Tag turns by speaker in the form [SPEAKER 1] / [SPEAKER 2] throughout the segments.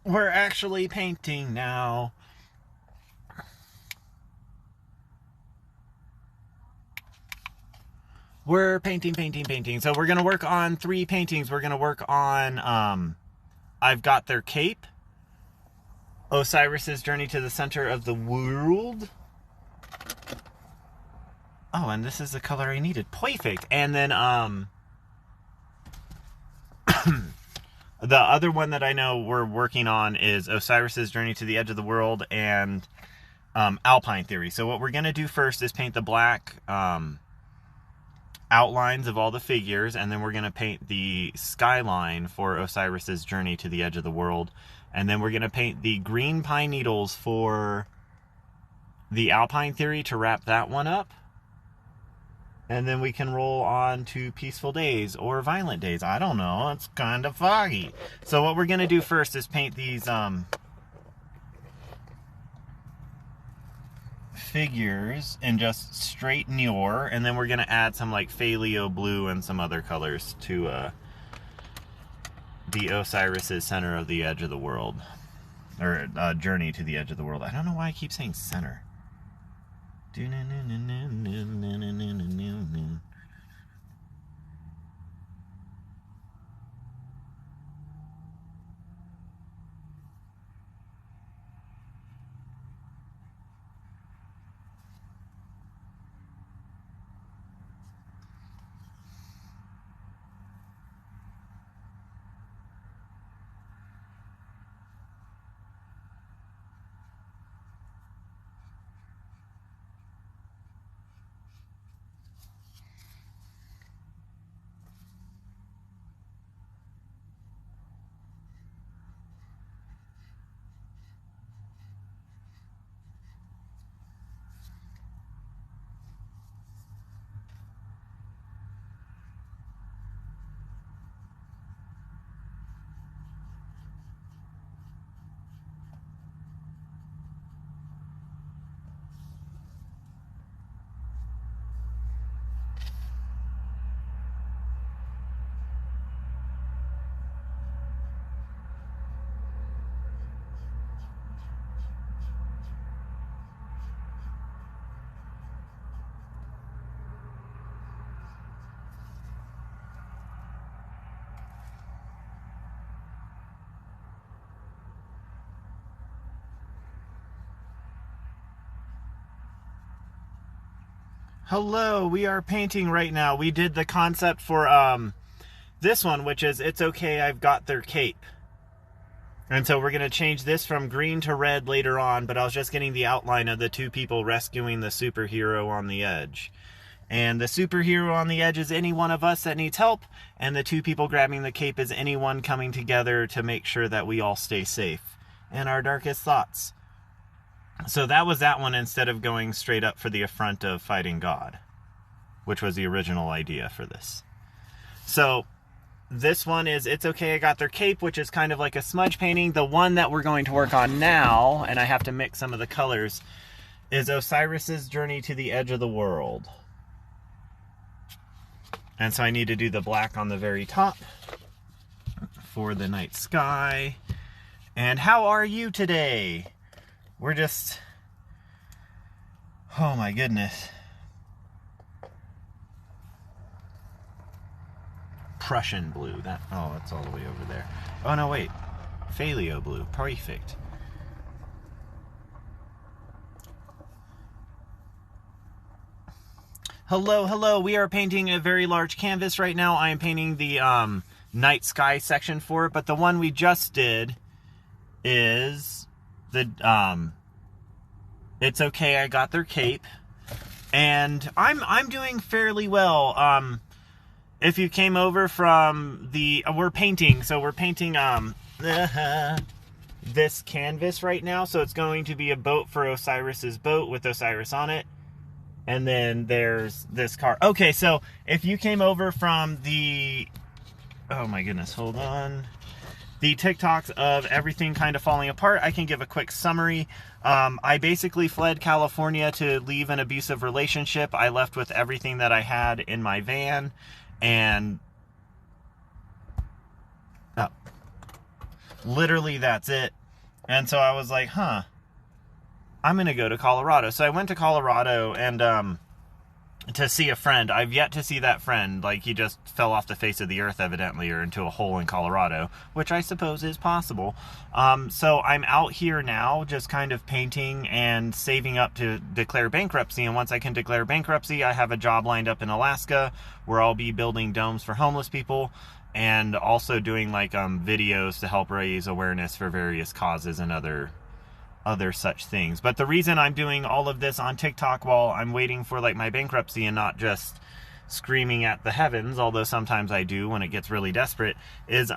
[SPEAKER 1] We're actually painting now. We're painting. So we're going to work on 3 paintings. We're going to work on, I've Got Their Cape, Osiris's Journey to the Center of the World. Oh, and this is the color I needed. Perfect. And then, the other one that I know we're working on is Osiris's Journey to the Edge of the World and Alpine Theory. So what we're going to do first is paint the black outlines of all the figures, and then we're going to paint the skyline for Osiris's Journey to the Edge of the World. And then we're going to paint the green pine needles for the Alpine Theory to wrap that one up. And then we can roll on to Peaceful Days or Violent Days. I don't know. It's kind of foggy. So what we're going to do first is paint these figures in just straight Nior. And then we're going to add some like Phaleo blue and some other colors to the Osiris's Center of the Edge of the World. Or Journey to the Edge of the World. I don't know why I keep saying center. Hello, we are painting right now. We did the concept for this one, which is It's Okay, I've Got Their Cape. And so we're going to change this from green to red later on, but I was just getting the outline of the 2 people rescuing the superhero on the edge. And the superhero on the edge is any one of us that needs help, and the 2 people grabbing the cape is anyone coming together to make sure that we all stay safe and our darkest thoughts. So that was that one, instead of going straight up for the affront of fighting God, which was the original idea for this. So this one is It's Okay, I Got Their Cape, which is kind of like a smudge painting. The one that we're going to work on now, and I have to mix some of the colors, is Osiris's Journey to the Edge of the World. And so I need to do the black on the very top for the night sky. And how are you today? We're just, oh my goodness. Prussian blue. It's all the way over there. Oh no, wait. Phaleo blue. Perfect. Hello. We are painting a very large canvas right now. I am painting the night sky section for it, but the one we just did is the It's Okay, I Got Their Cape. And I'm doing fairly well. If you came over from we're painting this canvas right now, so it's going to be a boat for Osiris's boat with Osiris on it. And then there's this car. Okay, so if you came over from oh my goodness, hold on. The TikToks of everything kind of falling apart, I can give a quick summary. I basically fled California to leave an abusive relationship. I left with everything that I had in my van, and Literally, that's it. And so I was like, huh, I'm going to go to Colorado. So I went to Colorado and to see a friend. I've yet to see that friend. Like, he just fell off the face of the earth, evidently, or into a hole in Colorado, which I suppose is possible. So I'm out here now, just kind of painting and saving up to declare bankruptcy. And once I can declare bankruptcy, I have a job lined up in Alaska where I'll be building domes for homeless people and also doing like videos to help raise awareness for various causes and other such things. But the reason I'm doing all of this on TikTok while I'm waiting for like my bankruptcy and not just screaming at the heavens, although sometimes I do when it gets really desperate, is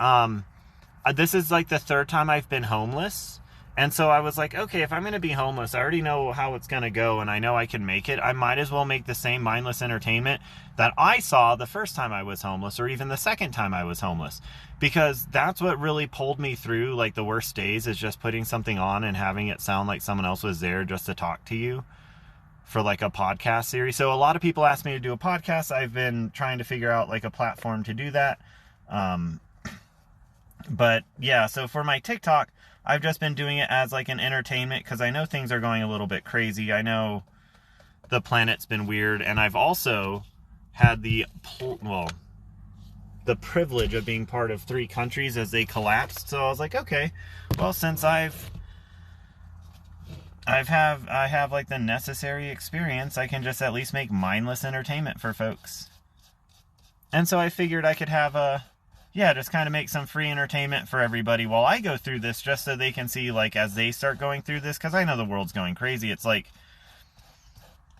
[SPEAKER 1] this is like the third time I've been homeless. And so I was like, okay, if I'm going to be homeless, I already know how it's going to go and I know I can make it. I might as well make the same mindless entertainment that I saw the first time I was homeless, or even the second time I was homeless. Because that's what really pulled me through like the worst days, is just putting something on and having it sound like someone else was there just to talk to you for like a podcast series. So a lot of people ask me to do a podcast. I've been trying to figure out like a platform to do that. But yeah, so for my TikTok, I've just been doing it as like an entertainment because I know things are going a little bit crazy. I know the planet's been weird, and I've also had the privilege of being part of 3 countries as they collapsed. So I was like, okay, well, since I have like the necessary experience, I can just at least make mindless entertainment for folks. And so I figured I could have just kind of make some free entertainment for everybody while I go through this, just so they can see, like, as they start going through this, because I know the world's going crazy. It's like,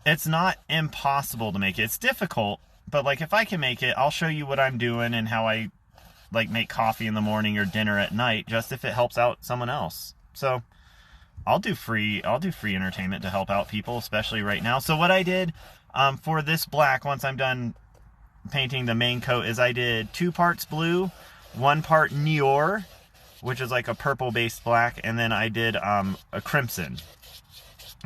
[SPEAKER 1] it's not impossible to make it. It's difficult, but like, if I can make it, I'll show you what I'm doing and how I like make coffee in the morning or dinner at night, just if it helps out someone else. So I'll do free entertainment to help out people, especially right now. So what I did for this black, once I'm done painting the main coat, is I did 2 parts blue, 1 part Nior, which is like a purple based black, and then I did a crimson,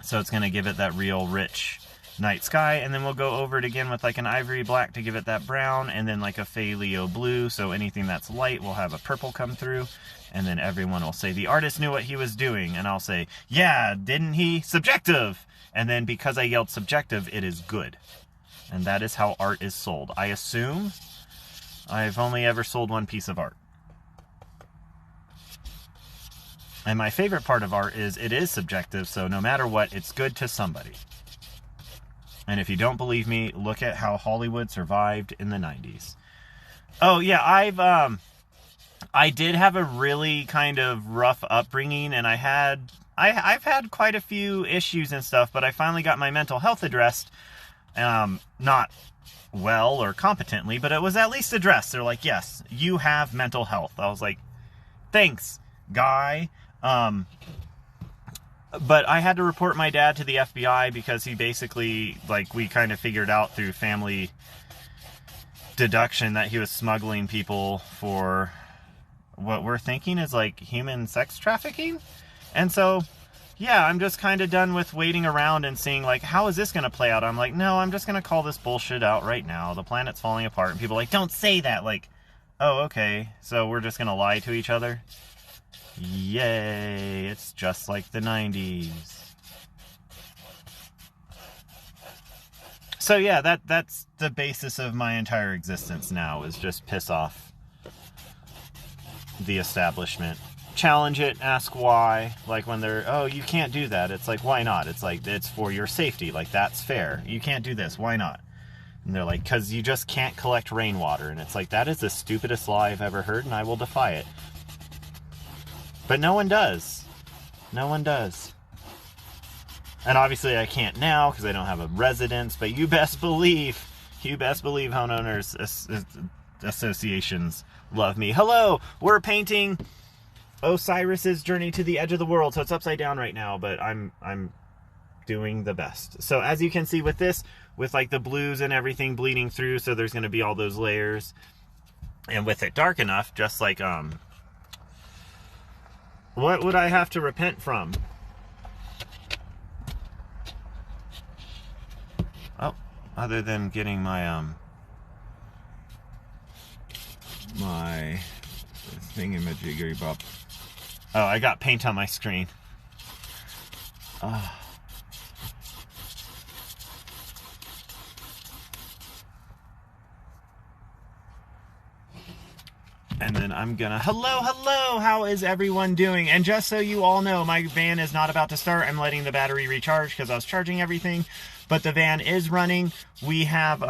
[SPEAKER 1] so it's going to give it that real rich night sky. And then we'll go over it again with like an ivory black to give it that brown, and then like a Phthalo blue, so anything that's light will have a purple come through. And then everyone will say, the artist knew what he was doing, and I'll say, yeah, didn't he? Subjective. And then because I yelled subjective, it is good. And that is how art is sold. I assume I've only ever sold 1 piece of art. And my favorite part of art is it is subjective, so no matter what, it's good to somebody. And if you don't believe me, look at how Hollywood survived in the 90s. Oh yeah, I did have a really kind of rough upbringing, and I've had quite a few issues and stuff, but I finally got my mental health addressed. Not well or competently, but it was at least addressed. They're like, yes, you have mental health. I was like, thanks, guy. But I had to report my dad to the FBI because he basically, like, we kind of figured out through family deduction that he was smuggling people for what we're thinking is like human sex trafficking. And so yeah, I'm just kind of done with waiting around and seeing, like, how is this going to play out? I'm like, no, I'm just going to call this bullshit out right now. The planet's falling apart. And people are like, don't say that. Like, oh, okay. So we're just going to lie to each other? Yay. It's just like the 90s. So yeah, that's the basis of my entire existence now, is just piss off the establishment. Challenge it, ask why. Like when they're, oh, you can't do that. It's like, why not? It's like, it's for your safety. Like, that's fair. You can't do this. Why not? And they're like, because you just can't collect rainwater. And it's like, that is the stupidest lie I've ever heard, and I will defy it. But no one does. No one does. And obviously I can't now because I don't have a residence, but you best believe homeowners associations love me. Hello, we're painting Osiris's Journey to the Edge of the World. So it's upside down right now, but I'm doing the best. So as you can see with this, with like the blues and everything bleeding through, so there's going to be all those layers. And with it dark enough, just like, what would I have to repent from? Oh, other than getting my, my thingamajiggery bop Oh, I got paint on my screen. And then I'm gonna, hello, how is everyone doing? And just so you all know, my van is not about to start. I'm letting the battery recharge because I was charging everything, but the van is running. We have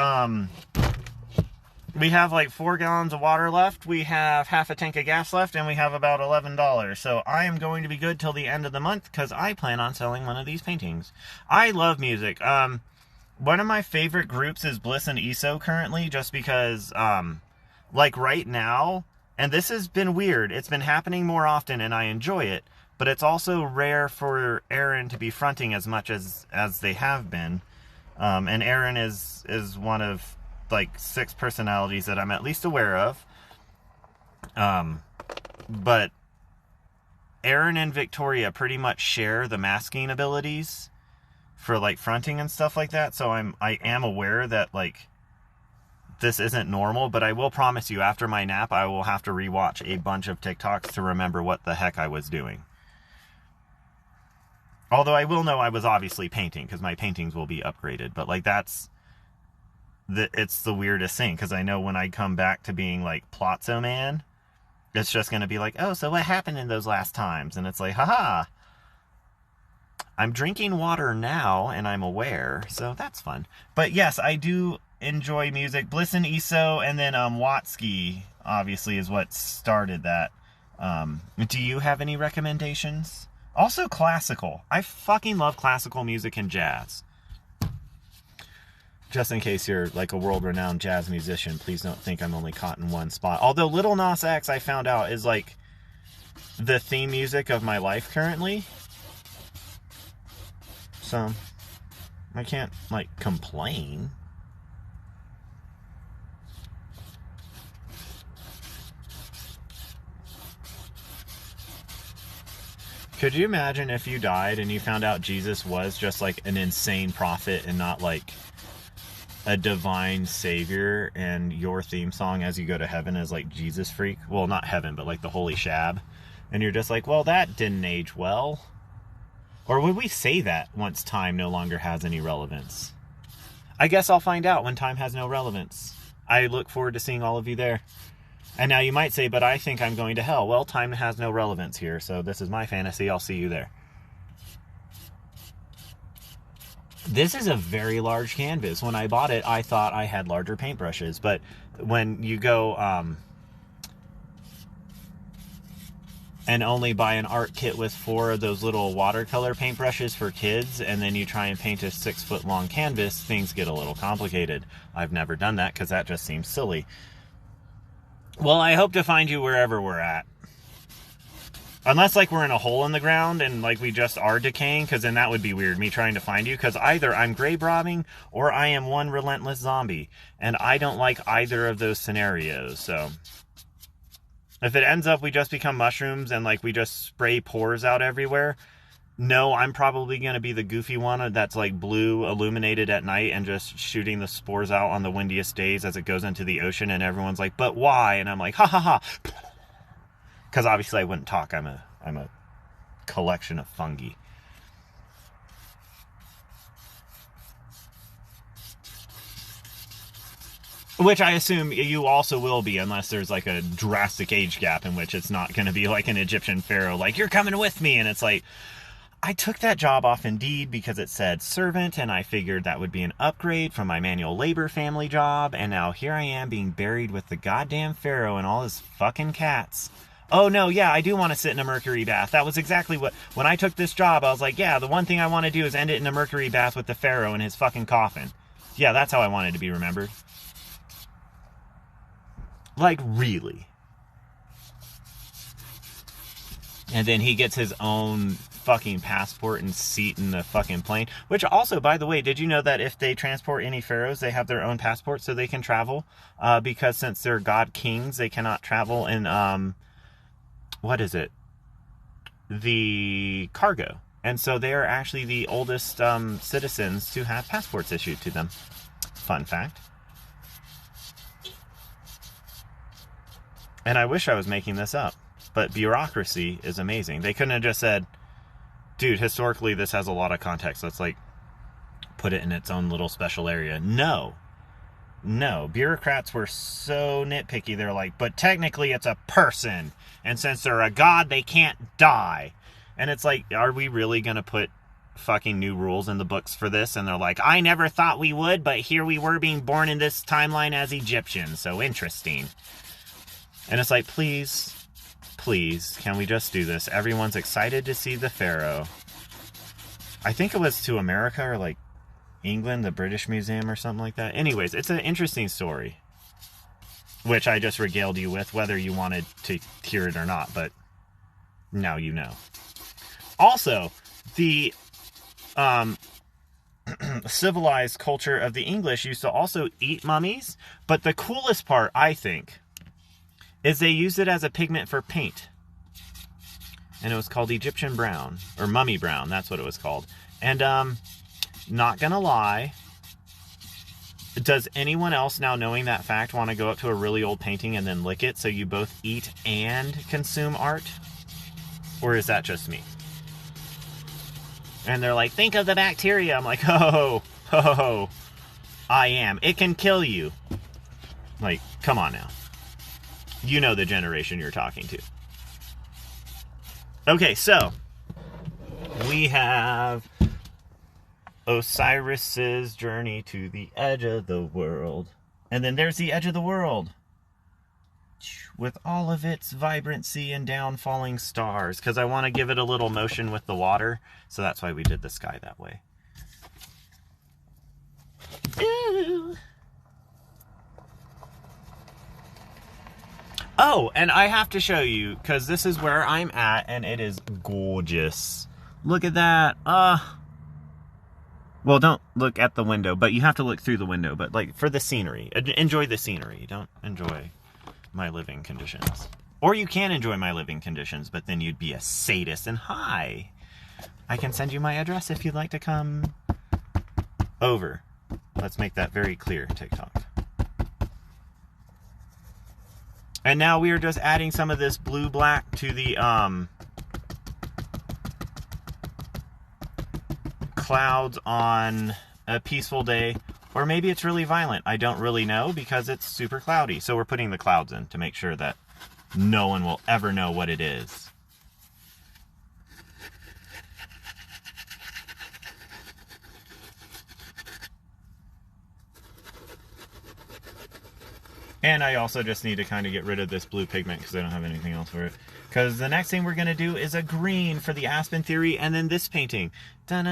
[SPEAKER 1] like 4 gallons of water left. We have half a tank of gas left, and we have about $11. So I am going to be good till the end of the month because I plan on selling one of these paintings. I love music. One of my favorite groups is Bliss and ESO currently, just because, like right now, and this has been weird. It's been happening more often, and I enjoy it. But it's also rare for Aaron to be fronting as much as they have been. And Aaron is one of like 6 personalities that I'm at least aware of. But Aaron and Victoria pretty much share the masking abilities for like fronting and stuff like that. So I am aware that like this isn't normal, but I will promise you after my nap, I will have to rewatch a bunch of TikToks to remember what the heck I was doing. Although I will know I was obviously painting because my paintings will be upgraded, but like it's the weirdest thing because I know when I come back to being like Plotzo Man, it's just going to be like, oh, so what happened in those last times? And it's like, haha, I'm drinking water now and I'm aware, so that's fun. But yes, I do enjoy music. Bliss and ESO, and then Watsky obviously is what started that. Do you have any recommendations? Also classical. I fucking love classical music and jazz. Just in case you're like a world-renowned jazz musician, please don't think I'm only caught in one spot. Although Lil Nas X, I found out, is like the theme music of my life currently. So I can't like complain. Could you imagine if you died and you found out Jesus was just like an insane prophet and not like a divine savior, and your theme song as you go to heaven is like Jesus Freak? Well, not heaven, but like the Holy Shab. And you're just like, well, that didn't age well. Or would we say that once time no longer has any relevance? I guess I'll find out when time has no relevance. I look forward to seeing all of you there. And now you might say, but I think I'm going to hell. Well, time has no relevance here, so this is my fantasy. I'll see you there. This is a very large canvas. When I bought it, I thought I had larger paintbrushes, but when you go and only buy an art kit with 4 of those little watercolor paintbrushes for kids, and then you try and paint a 6-foot-long canvas, things get a little complicated. I've never done that because that just seems silly. Well, I hope to find you wherever we're at. Unless, like, we're in a hole in the ground and, like, we just are decaying, because then that would be weird, me trying to find you, because either I'm gray robbing or I am one relentless zombie, and I don't like either of those scenarios, so... If it ends up we just become mushrooms and, like, we just spray pores out everywhere, no, I'm probably going to be the goofy one that's, like, blue illuminated at night and just shooting the spores out on the windiest days as it goes into the ocean, and everyone's like, but why? And I'm like, ha ha ha. Because obviously I wouldn't talk. I'm a collection of fungi. Which I assume you also will be, unless there's like a drastic age gap in which it's not going to be like an Egyptian pharaoh, like, you're coming with me. And it's like, I took that job off Indeed because it said servant, and I figured that would be an upgrade from my manual labor family job. And now here I am being buried with the goddamn pharaoh and all his fucking cats. Oh, no, yeah, I do want to sit in a mercury bath. That was exactly what... When I took this job, I was like, yeah, the one thing I want to do is end it in a mercury bath with the pharaoh in his fucking coffin. Yeah, that's how I wanted to be remembered. Like, really. And then he gets his own fucking passport and seat in the fucking plane. Which also, by the way, did you know that if they transport any pharaohs, they have their own passport so they can travel? Because since they're god kings, they cannot travel in... what is it? The cargo. And so they are actually the oldest citizens to have passports issued to them. Fun fact. And I wish I was making this up. but bureaucracy is amazing. They couldn't have just said, dude, historically this has a lot of context, let's like put it in its own little special area. No, bureaucrats were so nitpicky. They're like, but technically it's a person, and since they're a god, they can't die. And it's like, are we really gonna put fucking new rules in the books for this? And they're like, I never thought we would, but here we were being born in this timeline as Egyptians, so interesting. And it's like, please, can we just do this? Everyone's excited to see the pharaoh. I think it was to America or like England, the British Museum or something like that. Anyways, it's an interesting story, which I just regaled you with, whether you wanted to hear it or not, but now you know. Also, the civilized culture of the English used to also eat mummies, but the coolest part, I think, is they used it as a pigment for paint. And it was called Egyptian brown, or mummy brown, that's what it was called. And, not gonna lie, does anyone else now knowing that fact want to go up to a really old painting and then lick it so you both eat and consume art? Or is that just me? And they're like, think of the bacteria. I'm like, I am. It can kill you. Like, come on now. You know the generation you're talking to. Okay, so we have Osiris's journey to the edge of the world. And then there's the edge of the world, with all of its vibrancy and downfalling stars, because I want to give it a little motion with the water, so that's why we did the sky that way. Ooh. Oh, and I have to show you, because this is where I'm at, and it is gorgeous. Look at that. Well, don't look at the window, but you have to look through the window. But, like, for the scenery. Enjoy the scenery. Don't enjoy my living conditions. Or you can enjoy my living conditions, but then you'd be a sadist. And hi, I can send you my address if you'd like to come over. Let's make that very clear, TikTok. And now we are just adding some of this blue-black to the clouds on a peaceful day. Or maybe it's really violent. I don't really know because it's super cloudy. So we're putting the clouds in to make sure that no one will ever know what it is. And I also just need to kind of get rid of this blue pigment because I don't have anything else for it. Because the next thing we're going to do is a green for the Aspen Theory, and then this painting. And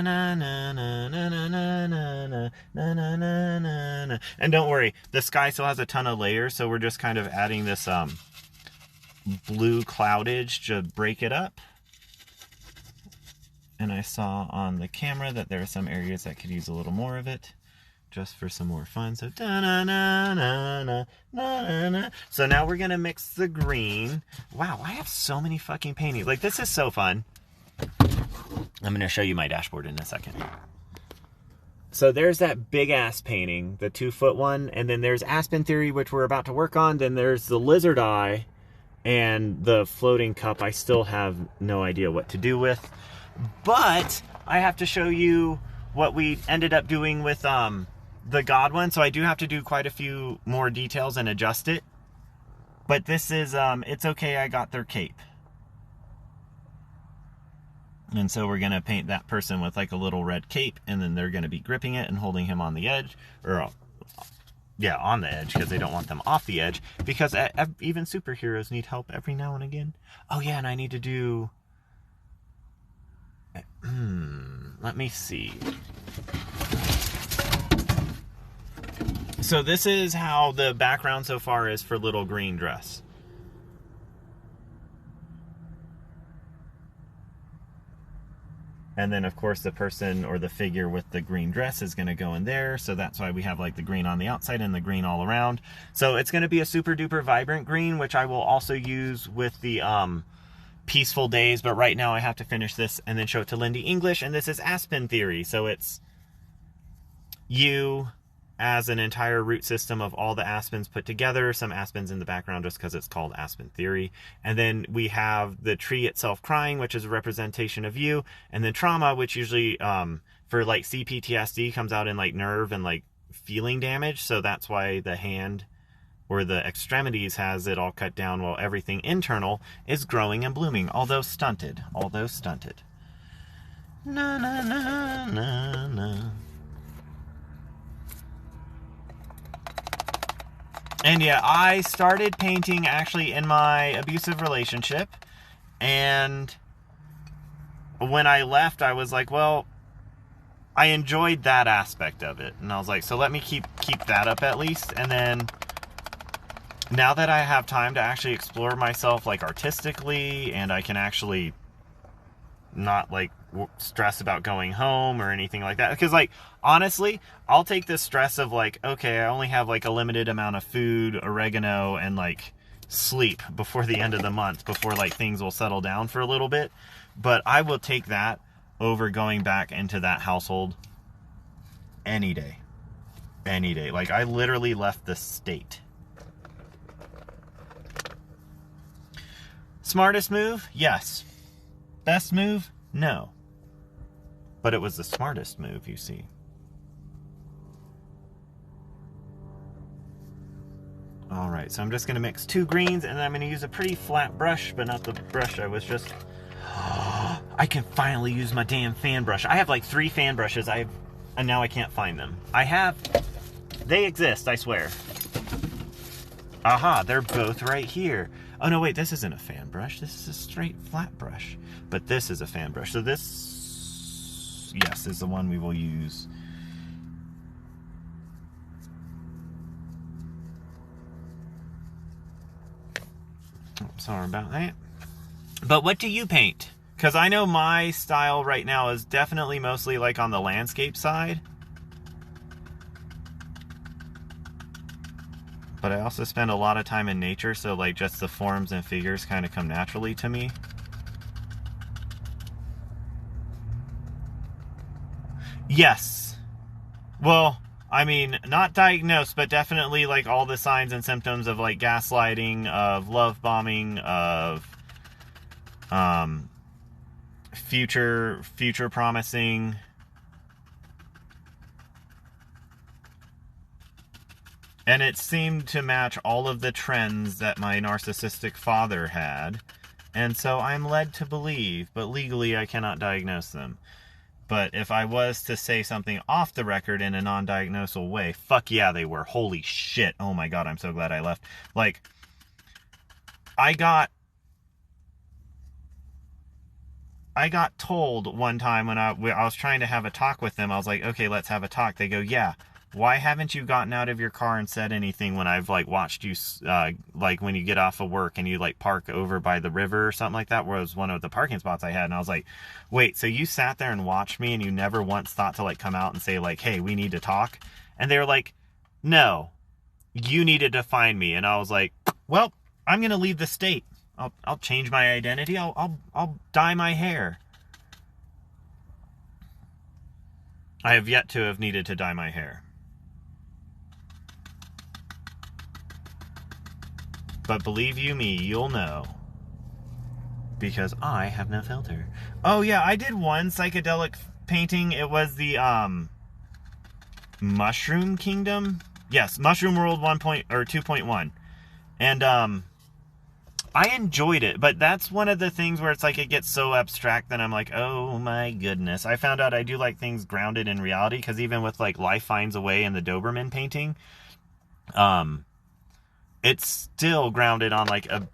[SPEAKER 1] don't worry, the sky still has a ton of layers, so we're just kind of adding this blue cloudage to break it up. And I saw on the camera that there are some areas that could use a little more of it, just for some more fun. So so now we're gonna mix the green. Wow, I have so many fucking paintings. Like, this is so fun. I'm gonna show you my dashboard in a second. So there's that big ass painting, the 2-foot one, and then there's Aspen Theory, which we're about to work on. Then there's the lizard eye and the floating cup. I still have no idea what to do with, but I have to show you what we ended up doing with the god one. So I do have to do quite a few more details and adjust it, but this is it's okay, I got their cape. And so we're going to paint that person with like a little red cape, and then they're going to be gripping it and holding him on the edge, or yeah, on the edge, because they don't want them off the edge, because even superheroes need help every now and again. Oh yeah, and I need to do let me see. So this is how the background so far is for Little Green Dress. And then, of course, the person or the figure with the green dress is going to go in there. So that's why we have like the green on the outside and the green all around. So it's going to be a super duper vibrant green, which I will also use with the Peaceful Days. But right now I have to finish this and then show it to Lindy English. And this is Aspen Theory. So it's you, as an entire root system of all the aspens put together, some aspens in the background just because it's called Aspen Theory. And then we have the tree itself crying, which is a representation of you. And then trauma, which usually for like CPTSD comes out in like nerve and like feeling damage. So that's why the hand or the extremities has it all cut down, while everything internal is growing and blooming, although stunted. Na na na na na. And yeah, I started painting actually in my abusive relationship, and when I left, I was like, well, I enjoyed that aspect of it, and I was like, so let me keep that up at least. And then now that I have time to actually explore myself like artistically, and I can actually not like stress about going home or anything like that, because like honestly, I'll take this stress of like, okay, I only have like a limited amount of food, oregano, and like sleep before the end of the month, before like things will settle down for a little bit. But I will take that over going back into that household any day. Like, I literally left the state. Smartest move? Yes. Best move? No. But it was the smartest move, you see. Alright, so I'm just going to mix 2 greens, and then I'm going to use a pretty flat brush, but not the brush I was just... I can finally use my damn fan brush. I have like 3 fan brushes, and now I can't find them. They exist, I swear. Aha, they're both right here. Oh no, wait, this isn't a fan brush. This is a straight flat brush. But this is a fan brush. So this, yes, is the one we will use. Oh, sorry about that. But what do you paint? Because I know my style right now is definitely mostly like on the landscape side. But I also spend a lot of time in nature, so like just the forms and figures kind of come naturally to me. Yes. Well, I mean, not diagnosed, but definitely like all the signs and symptoms of like gaslighting, of love bombing, of future promising. And it seemed to match all of the trends that my narcissistic father had. And so I'm led to believe, but legally I cannot diagnose them. But if I was to say something off the record in a non-diagnosal way, fuck yeah, they were. Holy shit. Oh my god, I'm so glad I left. Like, I got told one time when I was trying to have a talk with them, I was like, okay, let's have a talk. They go, yeah. Why haven't you gotten out of your car and said anything when I've like watched you, like when you get off of work and you like park over by the river or something like that, where it was one of the parking spots I had. And I was like, wait, so you sat there and watched me and you never once thought to like come out and say like, hey, we need to talk? And they were like, no, you needed to find me. And I was like, well, I'm going to leave the state. I'll change my identity. I'll dye my hair. I have yet to have needed to dye my hair. But believe you me, you'll know. Because I have no filter. Oh yeah, I did one psychedelic painting. It was the Mushroom Kingdom. Yes, Mushroom World 2.1. And I enjoyed it, but that's one of the things where it's like it gets so abstract that I'm like, oh my goodness. I found out I do like things grounded in reality, because even with like Life Finds a Way and the Doberman painting, it's still grounded on like a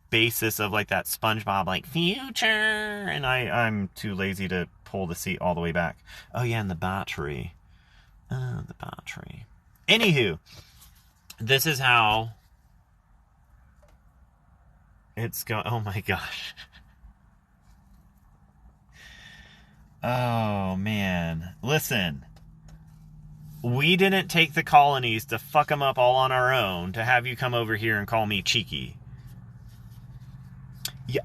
[SPEAKER 1] basis of like that SpongeBob like future, and I'm too lazy to pull the seat all the way back. Oh yeah, and the battery. The battery. Anywho, this is how it's going. Oh my gosh. Oh man. Listen. We didn't take the colonies to fuck them up all on our own to have you come over here and call me cheeky.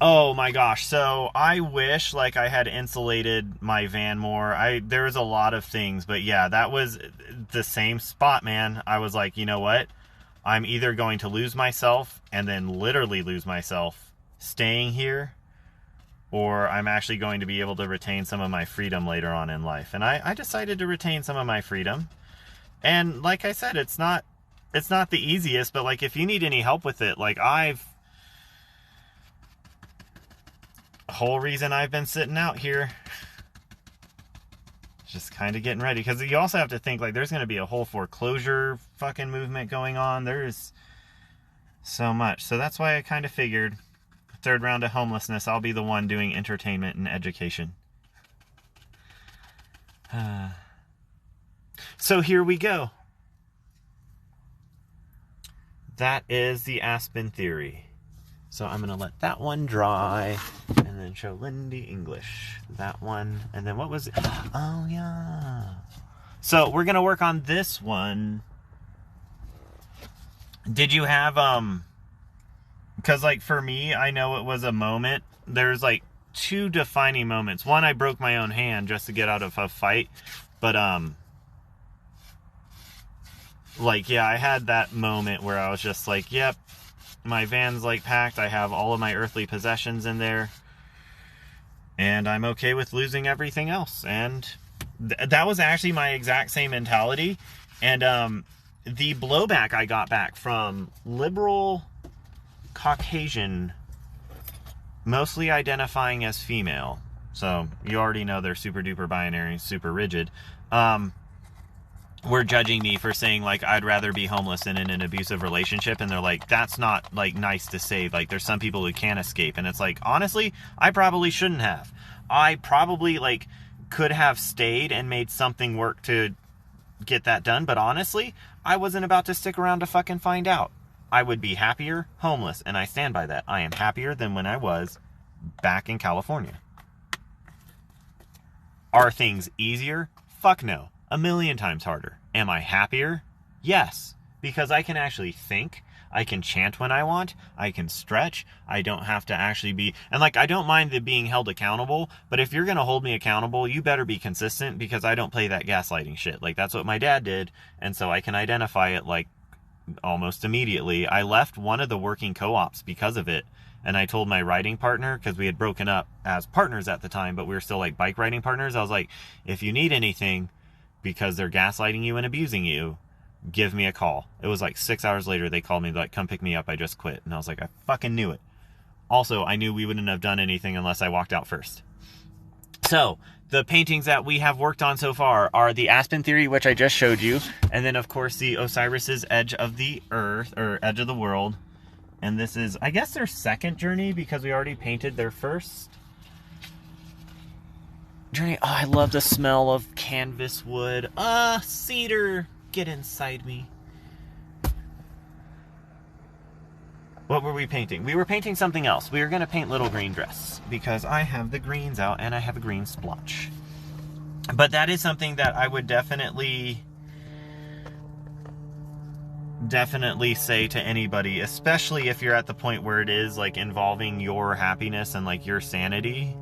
[SPEAKER 1] Oh my gosh. So I wish like I had insulated my van more. There was a lot of things, but yeah, that was the same spot, man. I was like, you know what? I'm either going to lose myself and then literally lose myself staying here, or I'm actually going to be able to retain some of my freedom later on in life. And I decided to retain some of my freedom. And like I said, it's not the easiest, but like if you need any help with it, like whole reason I've been sitting out here, just kind of getting ready, because you also have to think like there's going to be a whole foreclosure fucking movement going on. There's so much. So that's why I kind of figured third round of homelessness, I'll be the one doing entertainment and education. So here we go. That is the Aspen theory. So I'm going to let that one dry and then show Lindy English. That one. And then what was it? Oh, yeah. So we're going to work on this one. Did you have, because like for me, I know it was a moment. There's like two defining moments. One, I broke my own hand just to get out of a fight. But, like, yeah, I had that moment where I was just like, yep, my van's like packed. I have all of my earthly possessions in there, and I'm okay with losing everything else. And that was actually my exact same mentality. And the blowback I got back from liberal Caucasian, mostly identifying as female, so you already know they're super duper binary, super rigid, were judging me for saying like I'd rather be homeless than in an abusive relationship. And they're like, that's not like nice to say. Like there's some people who can't escape. And it's like, honestly, I probably shouldn't have. I probably like could have stayed and made something work to get that done. But honestly, I wasn't about to stick around to fucking find out. I would be happier homeless, and I stand by that. I am happier than when I was back in California. Are things easier? Fuck no. A million times harder. Am I happier? Yes. Because I can actually think. I can chant when I want. I can stretch. I don't have to actually be... And like, I don't mind the being held accountable, but if you're going to hold me accountable, you better be consistent, because I don't play that gaslighting shit. Like, that's what my dad did, and so I can identify it like almost immediately. I left one of the working co-ops because of it. And I told my riding partner, because we had broken up as partners at the time, but we were still like bike riding partners. I was like, if you need anything because they're gaslighting you and abusing you, give me a call. It was like 6 hours later, they called me like, come pick me up. I just quit. And I was like, I fucking knew it. Also, I knew we wouldn't have done anything unless I walked out first. So the paintings that we have worked on so far are the Aspen theory, which I just showed you. And then of course the Osiris's Edge of the Earth, or Edge of the World. And this is, I guess, their second journey, because we already painted their first journey. Oh, I love the smell of canvas wood. Cedar, get inside me. What were we painting? We were painting something else. We were going to paint Little Green Dress, because I have the greens out and I have a green splotch. But that is something that I would definitely say to anybody, especially if you're at the point where it is like involving your happiness and like your sanity.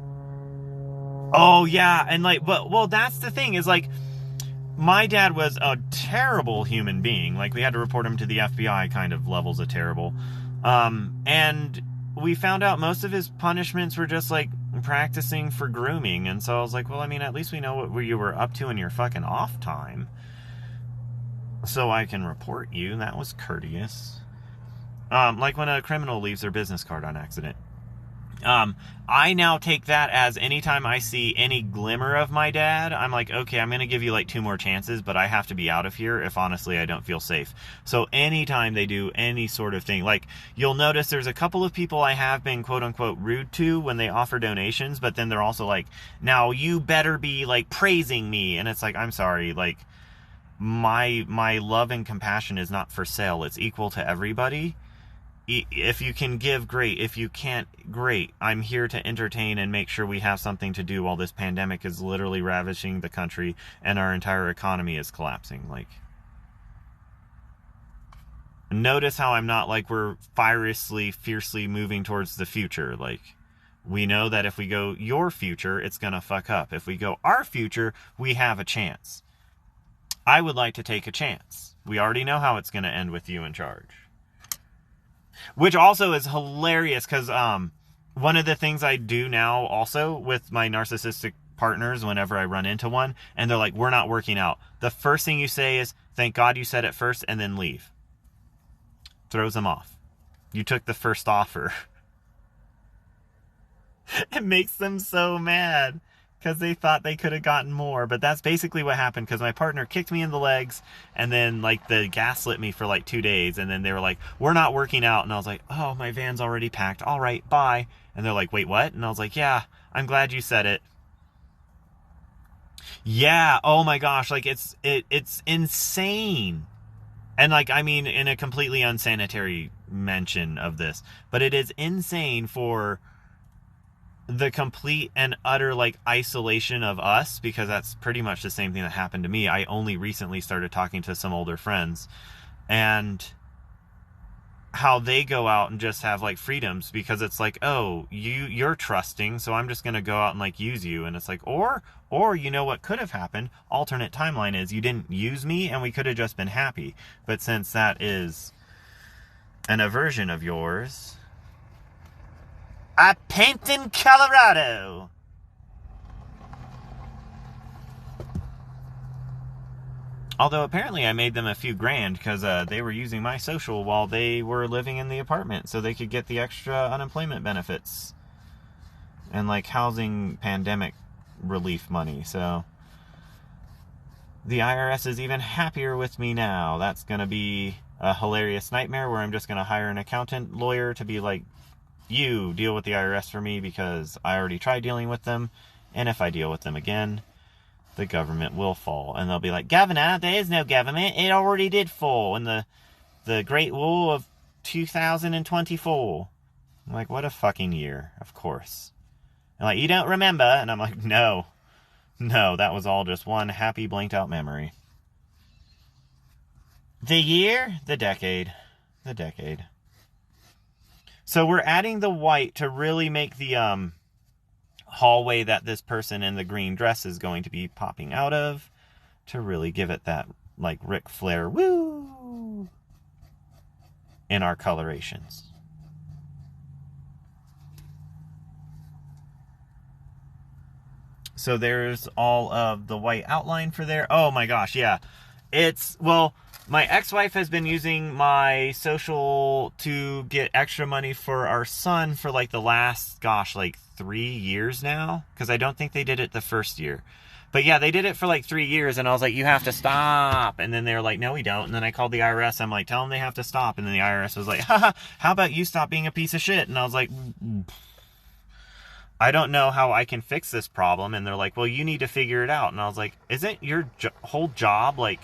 [SPEAKER 1] Oh yeah, and like, but well, that's the thing, is like, my dad was a terrible human being. Like, we had to report him to the FBI kind of levels of terrible. And we found out most of his punishments were just like practicing for grooming. And so I was like, well, I mean, at least we know what you were up to in your fucking off time, so I can report you. That was courteous. Like when a criminal leaves their business card on accident. I now take that as anytime I see any glimmer of my dad, I'm like, okay, I'm going to give you like 2 more chances, but I have to be out of here if honestly I don't feel safe. So anytime they do any sort of thing, like you'll notice there's a couple of people I have been quote unquote rude to when they offer donations, but then they're also like, now you better be like praising me. And it's like, I'm sorry, like my love and compassion is not for sale. It's equal to everybody. If you can give, great. If you can't, great. I'm here to entertain and make sure we have something to do while this pandemic is literally ravaging the country and our entire economy is collapsing. Like, Notice how I'm not like we're fiercely moving towards the future. Like, we know that if we go your future, it's going to fuck up. If we go our future, we have a chance. I would like to take a chance. We already know how it's going to end with you in charge. Which also is hilarious because one of the things I do now also with my narcissistic partners whenever I run into one, and they're like, we're not working out. The first thing you say is, thank God you said it first, and then leave. Throws them off. You took the first offer. It makes them so mad because they thought they could have gotten more. But that's basically what happened because my partner kicked me in the legs and then like the gaslit me for like 2 days. And then they were like, we're not working out. And I was like, oh, my van's already packed. All right, bye. And they're like, wait, what? And I was like, yeah, I'm glad you said it. Yeah. Oh my gosh. Like it's insane. And like, I mean, in a completely unsanitary mention of this, but it is insane for the complete and utter like isolation of us, because that's pretty much the same thing that happened to me. I only recently started talking to some older friends, and how they go out and just have like freedoms because it's like, oh, you're trusting, so I'm just going to go out and like use you. And it's like, or you know what could have happened, alternate timeline is you didn't use me and we could have just been happy. But since that is an aversion of yours, I paint in Colorado. Although apparently I made them a few grand because they were using my social while they were living in the apartment so they could get the extra unemployment benefits and like housing pandemic relief money. So the IRS is even happier with me now. That's going to be a hilarious nightmare where I'm just going to hire an accountant lawyer to be like, you deal with the IRS for me because I already tried dealing with them. And if I deal with them again, the government will fall. And they'll be like, Governor, there is no government. It already did fall in the Great War of 2024. I'm like, what a fucking year. Of course. And like, you don't remember? And I'm like, no, that was all just one happy blanked out memory. The year, the decade. So we're adding the white to really make the hallway that this person in the green dress is going to be popping out of, to really give it that like Ric Flair woo in our colorations. So there's all of the white outline for there. Oh my gosh, yeah. My ex-wife has been using my social to get extra money for our son for like the last, 3 years now. Because I don't think they did it the first year. But yeah, they did it for like 3 years, and I was like, you have to stop. And then they were like, no, we don't. And then I called the IRS. I'm like, tell them they have to stop. And then the IRS was like, haha, how about you stop being a piece of shit? And I was like, I don't know how I can fix this problem. And they're like, well, you need to figure it out. And I was like, isn't your whole job like...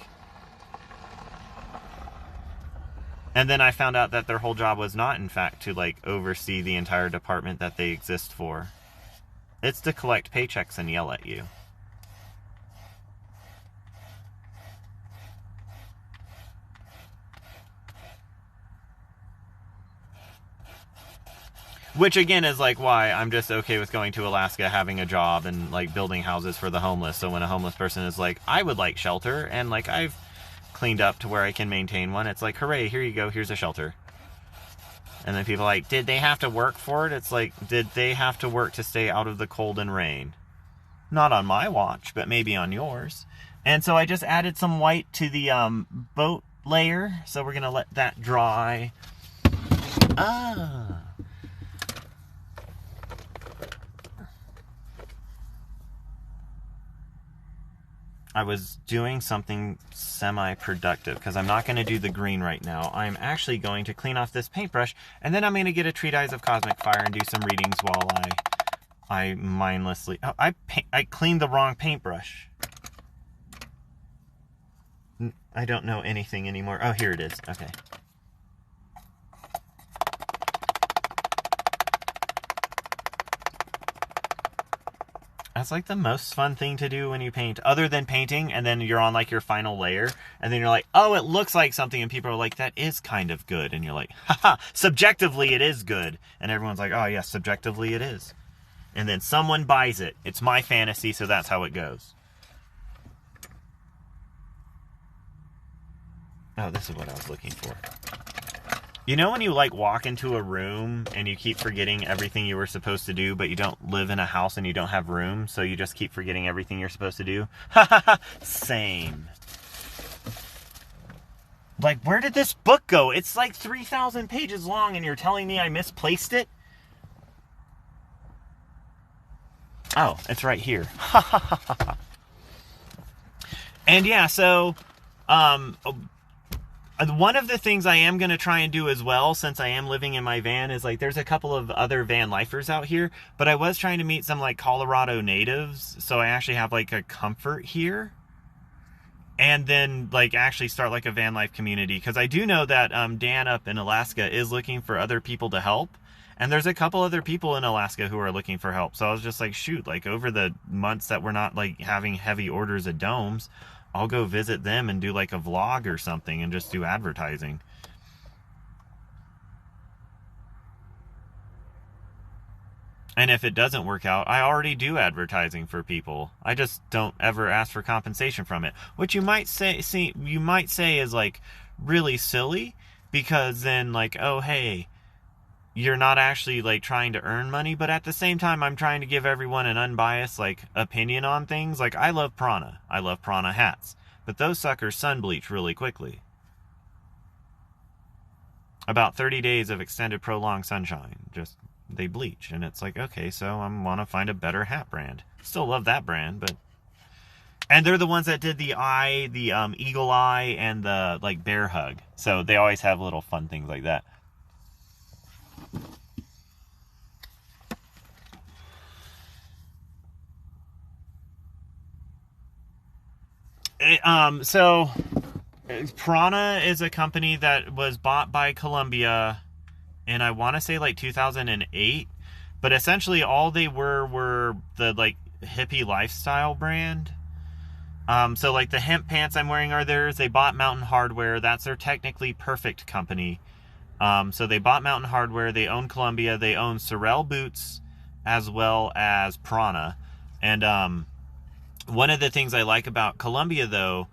[SPEAKER 1] And then I found out that their whole job was not, in fact, to like oversee the entire department that they exist for. It's to collect paychecks and yell at you. Which again is like why I'm just okay with going to Alaska, having a job, and like building houses for the homeless. So when a homeless person is like, I would like shelter, and like I've cleaned up to where I can maintain one, it's like, hooray, here you go, here's a shelter. And then people are like, did they have to work for it? It's like, did they have to work to stay out of the cold and rain? Not on my watch, but maybe on yours. And so I just added some white to the boat layer. So we're going to let that dry. I was doing something semi-productive because I'm not going to do the green right now. I'm actually going to clean off this paintbrush, and then I'm going to get a Treat Eyes of Cosmic Fire and do some readings while I mindlessly... Oh, I cleaned the wrong paintbrush. I don't know anything anymore. Oh, here it is. Okay. That's like the most fun thing to do when you paint, other than painting, and then you're on like your final layer, and then you're like, oh, it looks like something, and people are like, that is kind of good, and you're like, haha, subjectively it is good, and everyone's like, oh yes, subjectively it is, and then someone buys it. It's my fantasy, so that's how it goes. Oh, this is what I was looking for. You know when you like walk into a room and you keep forgetting everything you were supposed to do, but you don't live in a house and you don't have room, so you just keep forgetting everything you're supposed to do? Same. Like, where did this book go? It's like 3,000 pages long and you're telling me I misplaced it? Oh, it's right here. And yeah, so one of the things I am going to try and do as well, since I am living in my van, is like there's a couple of other van lifers out here, but I was trying to meet some like Colorado natives, so I actually have like a comfort here, and then like actually start like a van life community, because I do know that Dan up in Alaska is looking for other people to help, and there's a couple other people in Alaska who are looking for help. So I was just like, shoot, like over the months that we're not like having heavy orders of domes, I'll go visit them and do like a vlog or something and just do advertising. And if it doesn't work out, I already do advertising for people. I just don't ever ask for compensation from it, which you might say is like really silly, because then like, oh hey, you're not actually like trying to earn money, but at the same time I'm trying to give everyone an unbiased like opinion on things. Like I love Prana hats, but those suckers sun bleach really quickly. About 30 days of extended prolonged sunshine, just they bleach, and it's like, okay, so I want to find a better hat brand. Still love that brand, but, and they're the ones that did the eye, the eagle eye, and the like bear hug, so they always have little fun things like that. So Prana is a company that was bought by Columbia in, I want to say like 2008, but essentially all they were the like hippie lifestyle brand. So like the hemp pants I'm wearing are theirs. They bought Mountain Hardwear. That's their technically perfect company. So they bought Mountain Hardwear. They own Columbia. They own Sorel boots as well as Prana. And one of the things I like about Columbia though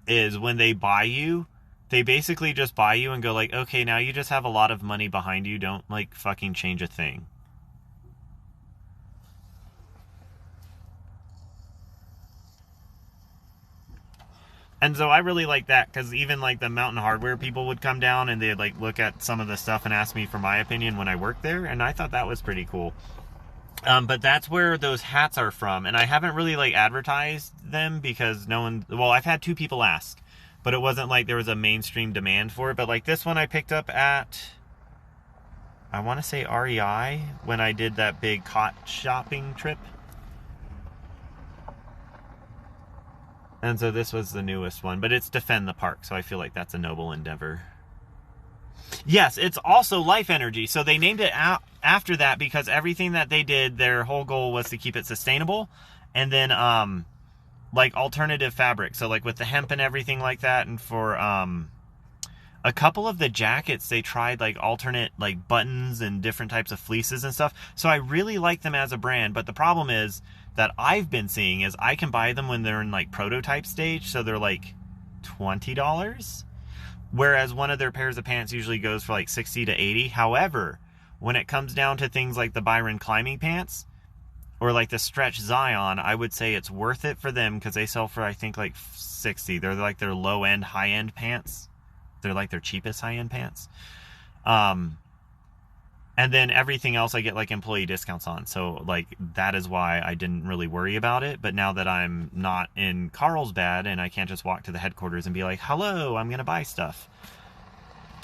[SPEAKER 1] is when they buy you, they basically just buy you and go like, okay, now you just have a lot of money behind you. Don't like fucking change a thing. And so I really like that, because even like the Mountain Hardwear people would come down and they'd like look at some of the stuff and ask me for my opinion when I worked there, and I thought that was pretty cool. But that's where those hats are from, and I haven't really like advertised them because no one, well, I've had 2 people ask, but it wasn't like there was a mainstream demand for it. But like this one I picked up at, I want to say REI, when I did that big cot shopping trip. And so this was the newest one, but it's Defend the Park, so I feel like that's a noble endeavor. Yes, it's also Life Energy. So they named it after that because everything that they did, their whole goal was to keep it sustainable. And then like alternative fabric. So like with the hemp and everything like that. And for a couple of the jackets, they tried like alternate like buttons and different types of fleeces and stuff. So I really like them as a brand. But the problem is that I've been seeing is I can buy them when they're in like prototype stage. So they're like $20. Whereas one of their pairs of pants usually goes for like 60 to 80. However, when it comes down to things like the Byron climbing pants or like the Stretch Zion, I would say it's worth it for them because they sell for, I think, like 60. They're like their low-end, high-end pants. They're like their cheapest high-end pants. And then everything else I get like employee discounts on. So like that is why I didn't really worry about it. But now that I'm not in Carlsbad and I can't just walk to the headquarters and be like, hello, I'm going to buy stuff.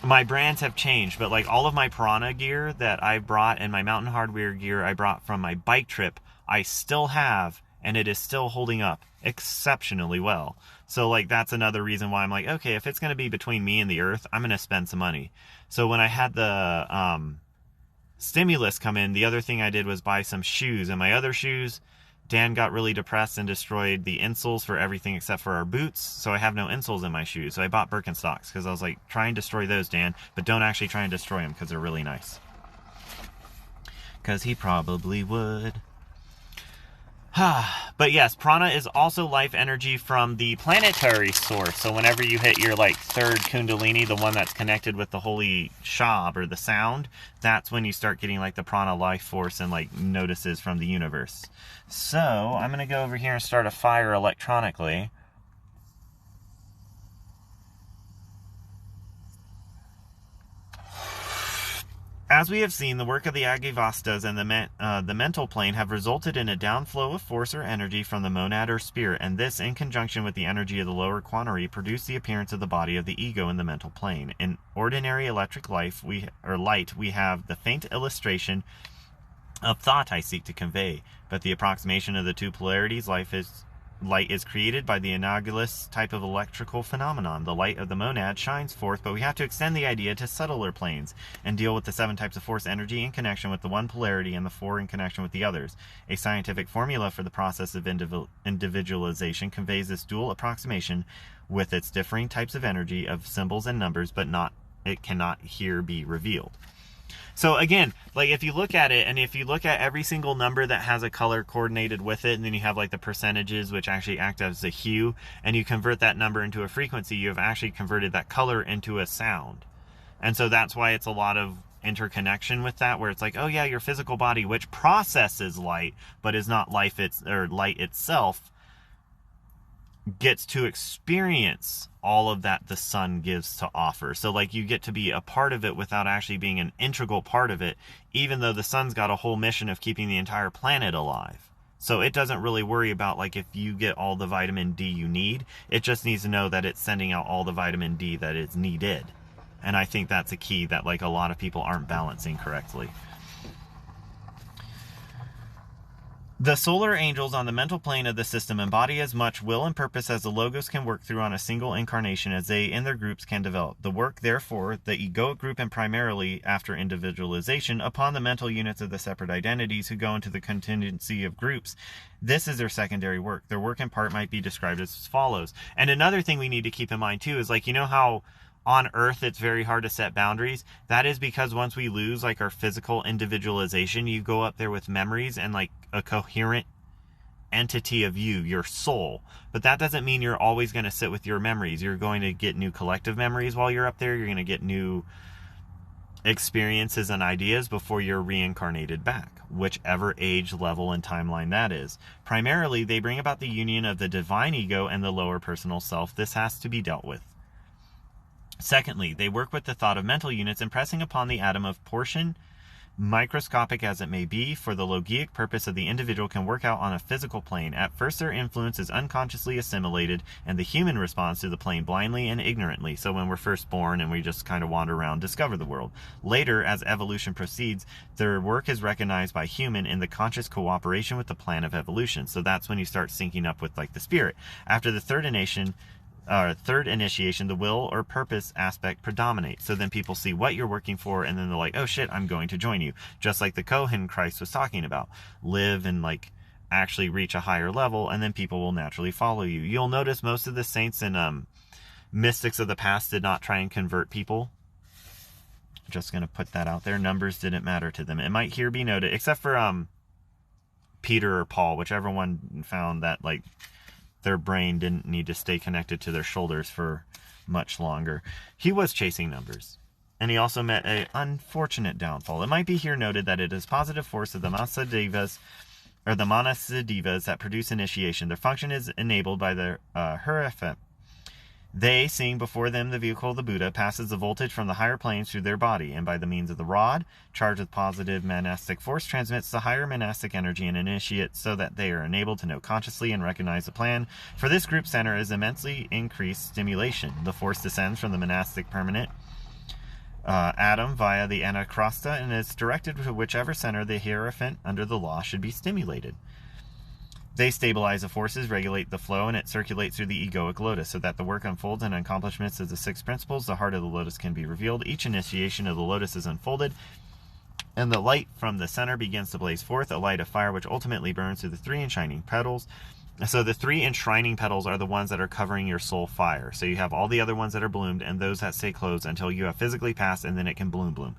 [SPEAKER 1] My brands have changed, but like all of my Prana gear that I brought and my Mountain Hardwear gear I brought from my bike trip, I still have, and it is still holding up exceptionally well. So like that's another reason why I'm like, okay, if it's going to be between me and the earth, I'm going to spend some money. So when I had the stimulus come in, the other thing I did was buy some shoes, and my other shoes, Dan got really depressed and destroyed the insoles for everything except for our boots, so I have no insoles in my shoes. So I bought Birkenstocks because I was like, try and destroy those, Dan, but don't actually try and destroy them because they're really nice. Because he probably would. But yes, prana is also life energy from the planetary source. So whenever you hit your like third kundalini, the one that's connected with the holy shab or the sound, that's when you start getting like the prana life force and like notices from the universe. So I'm going to go over here and start a fire electronically. As we have seen, the work of the Agavastas and the mental plane have resulted in a downflow of force or energy from the monad or spirit, and this, in conjunction with the energy of the lower quantary, produced the appearance of the body of the ego in the mental plane. In ordinary electric light, we have the faint illustration of thought I seek to convey, but the approximation of the two polarities, light is created by the analogous type of electrical phenomenon. The light of the monad shines forth, but we have to extend the idea to subtler planes and deal with the 7 types of force energy in connection with the one polarity and the 4 in connection with the others. A scientific formula for the process of individualization conveys this dual approximation with its differing types of energy of symbols and numbers, but it cannot here be revealed. So again, like if you look at it, and if you look at every single number that has a color coordinated with it, and then you have like the percentages which actually act as a hue, and you convert that number into a frequency, you have actually converted that color into a sound. And so that's why it's a lot of interconnection with that, where it's like, oh yeah, your physical body, which processes light, but is not light itself, gets to experience all of that the sun gives to offer. So like you get to be a part of it without actually being an integral part of it, even though the sun's got a whole mission of keeping the entire planet alive. So it doesn't really worry about like if you get all the vitamin D you need. It just needs to know that it's sending out all the vitamin D that is needed. And I think that's a key that like a lot of people aren't balancing correctly. The solar angels on the mental plane of the system embody as much will and purpose as the logos can work through on a single incarnation as they in their groups can develop. The work, therefore, the egoic group and primarily, after individualization, upon the mental units of the separate identities who go into the contingency of groups. This is their secondary work. Their work in part might be described as follows. And another thing we need to keep in mind too is like, you know how on Earth it's very hard to set boundaries? That is because once we lose like our physical individualization, you go up there with memories and like a coherent entity of you, your soul. But that doesn't mean you're always going to sit with your memories. You're going to get new collective memories while you're up there. You're going to get new experiences and ideas before you're reincarnated back, whichever age, level, and timeline that is. Primarily, they bring about the union of the divine ego and the lower personal self. This has to be dealt with. Secondly, they work with the thought of mental units, impressing upon the atom of portion, microscopic as it may be, for the logic purpose of the individual can work out on a physical plane. At first, their influence is unconsciously assimilated, and the human responds to the plane blindly and ignorantly. So when we're first born and we just kind of wander around, discover the world. Later, as evolution proceeds, their work is recognized by human in the conscious cooperation with the plan of evolution. So that's when you start syncing up with like the spirit. After the third initiation, the will or purpose aspect predominates. So then people see what you're working for, and then they're like, oh shit, I'm going to join you. Just like the Kohen Christ was talking about. Live and like actually reach a higher level, and then people will naturally follow you. You'll notice most of the saints and mystics of the past did not try and convert people. Just going to put that out there. Numbers didn't matter to them. It might here be noted, except for Peter or Paul, whichever one found that like their brain didn't need to stay connected to their shoulders for much longer. He was chasing numbers. And he also met an unfortunate downfall. It might be here noted that it is positive force of the Mahasadevas, or the Manasadevas, that produce initiation. Their function is enabled by the Hierophant. They, seeing before them the vehicle of the Buddha, passes the voltage from the higher planes through their body, and by the means of the rod, charged with positive monastic force, transmits the higher monastic energy and initiates so that they are enabled to know consciously and recognize the plan. For this group center is immensely increased stimulation. The force descends from the monastic permanent atom via the anacrosta and is directed to whichever center the Hierophant under the law should be stimulated. They stabilize the forces, regulate the flow, and it circulates through the egoic lotus so that the work unfolds and accomplishments of the 6 principles. The heart of the lotus can be revealed. Each initiation of the lotus is unfolded And the light from the center begins to blaze forth, a light of fire which ultimately burns through the 3 enshrining petals. So the 3 enshrining petals are the ones that are covering your soul fire. So you have all the other ones that are bloomed and those that stay closed until you have physically passed, and then it can bloom.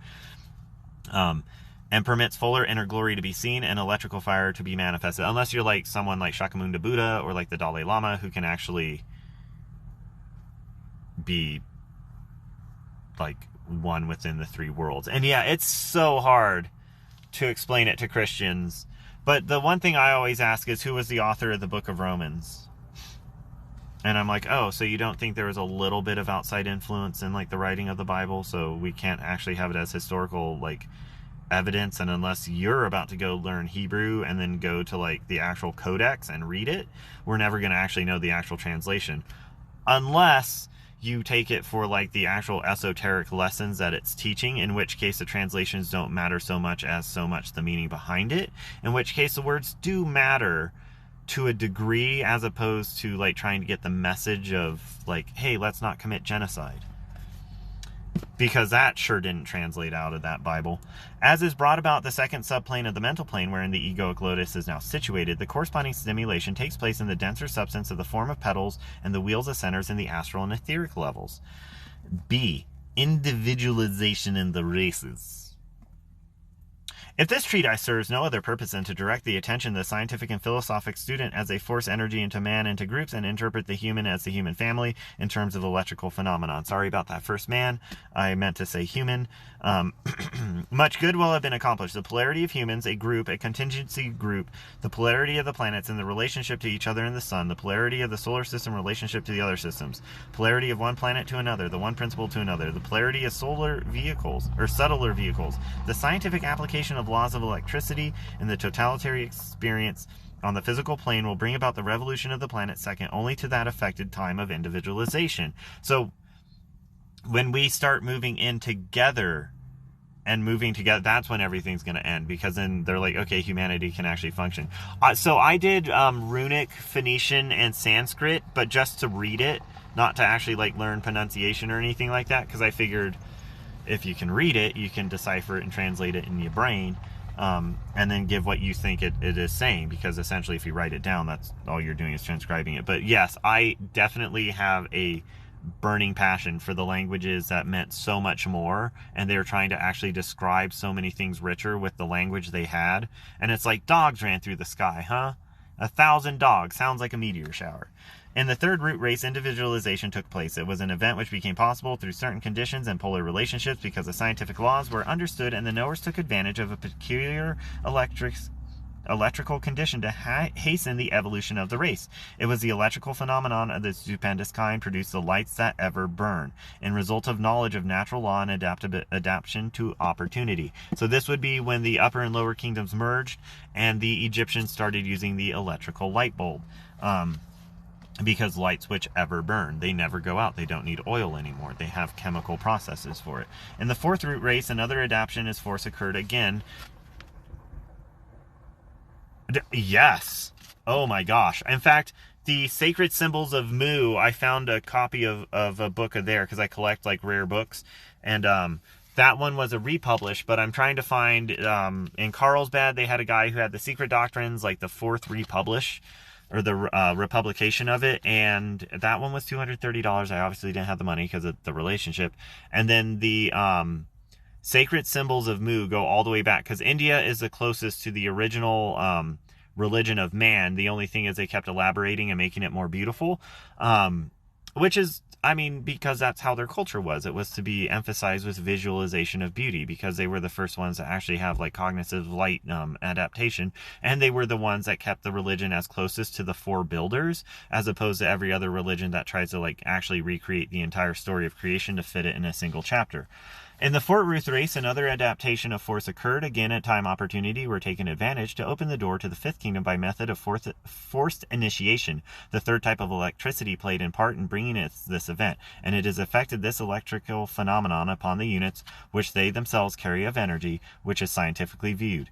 [SPEAKER 1] And permits fuller inner glory to be seen and electrical fire to be manifested. Unless you're like someone like Shakyamuni Buddha or like the Dalai Lama, who can actually be like one within the 3 worlds. And yeah, it's so hard to explain it to Christians. But the one thing I always ask is, who was the author of the book of Romans? And I'm like, oh, so you don't think there was a little bit of outside influence in like the writing of the Bible, so we can't actually have it as historical like evidence? And unless you're about to go learn Hebrew and then go to like the actual codex and read it, we're never going to actually know the actual translation. Unless you take it for like the actual esoteric lessons that it's teaching, in which case the translations don't matter so much the meaning behind it, in which case the words do matter to a degree, as opposed to like trying to get the message of like, hey, let's not commit genocide. Because that sure didn't translate out of that Bible. As is brought about the second subplane of the mental plane, wherein the egoic lotus is now situated, the corresponding stimulation takes place in the denser substance of the form of petals and the wheels of centers in the astral and etheric levels. B. Individualization in the races. If this treatise serves no other purpose than to direct the attention of the scientific and philosophic student as they force energy into man, into groups, and interpret the human as the human family in terms of electrical phenomenon. Sorry about that first man. I meant to say human. Much good will have been accomplished. The polarity of humans, a group, a contingency group, the polarity of the planets and the relationship to each other in the sun, the polarity of the solar system relationship to the other systems, polarity of one planet to another, the one principle to another, the polarity of solar vehicles, or subtler vehicles, the scientific application of laws of electricity and the totalitarian experience on the physical plane will bring about the revolution of the planet second only to that affected time of individualization. So when we start moving in together and moving together, that's when everything's going to end, because then they're like, okay, humanity can actually function. So I did Runic, Phoenician, and Sanskrit, but just to read it, not to actually like learn pronunciation or anything like that, because I figured if you can read it, you can decipher it and translate it in your brain, and then give what you think it is saying, because essentially if you write it down, that's all you're doing is transcribing it. But yes, I definitely have a burning passion for the languages that meant so much more, and they were trying to actually describe so many things richer with the language they had. And it's like, dogs ran through the sky, huh? 1,000 dogs sounds like a meteor shower. In the third root race, individualization took place. It was an event which became possible through certain conditions and polar relationships, because the scientific laws were understood and the knowers took advantage of a peculiar electrical condition to hasten the evolution of the race. It was the electrical phenomenon of the stupendous kind produced the lights that ever burn, in result of knowledge of natural law and adaptation to opportunity. So this would be when the upper and lower kingdoms merged and the Egyptians started using the electrical light bulb. Because light switch ever burn. They never go out. They don't need oil anymore. They have chemical processes for it. In the fourth root race, another adaptation as force occurred again. Yes. Oh my gosh. In fact, the Sacred Symbols of Mu, I found a copy of a book of there, because I collect like rare books. And that one was a republish, but I'm trying to find, in Carlsbad, they had a guy who had the Secret Doctrines, like the fourth republish, or the republication of it, and that one was $230. I obviously didn't have the money because of the relationship. And then the Sacred Symbols of Mu go all the way back, because India is the closest to the original religion of man. The only thing is they kept elaborating and making it more beautiful, which is, I mean, because that's how their culture was. It was to be emphasized with visualization of beauty, because they were the first ones to actually have like cognitive light adaptation, and they were the ones that kept the religion as closest to the four builders, as opposed to every other religion that tries to like actually recreate the entire story of creation to fit it in a single chapter. In the Fort Ruth race, another adaptation of force occurred. Again, at time opportunity were taken advantage to open the door to the fifth kingdom by method of forced initiation. The third type of electricity played in part in bringing this event, and it has affected this electrical phenomenon upon the units which they themselves carry of energy, which is scientifically viewed.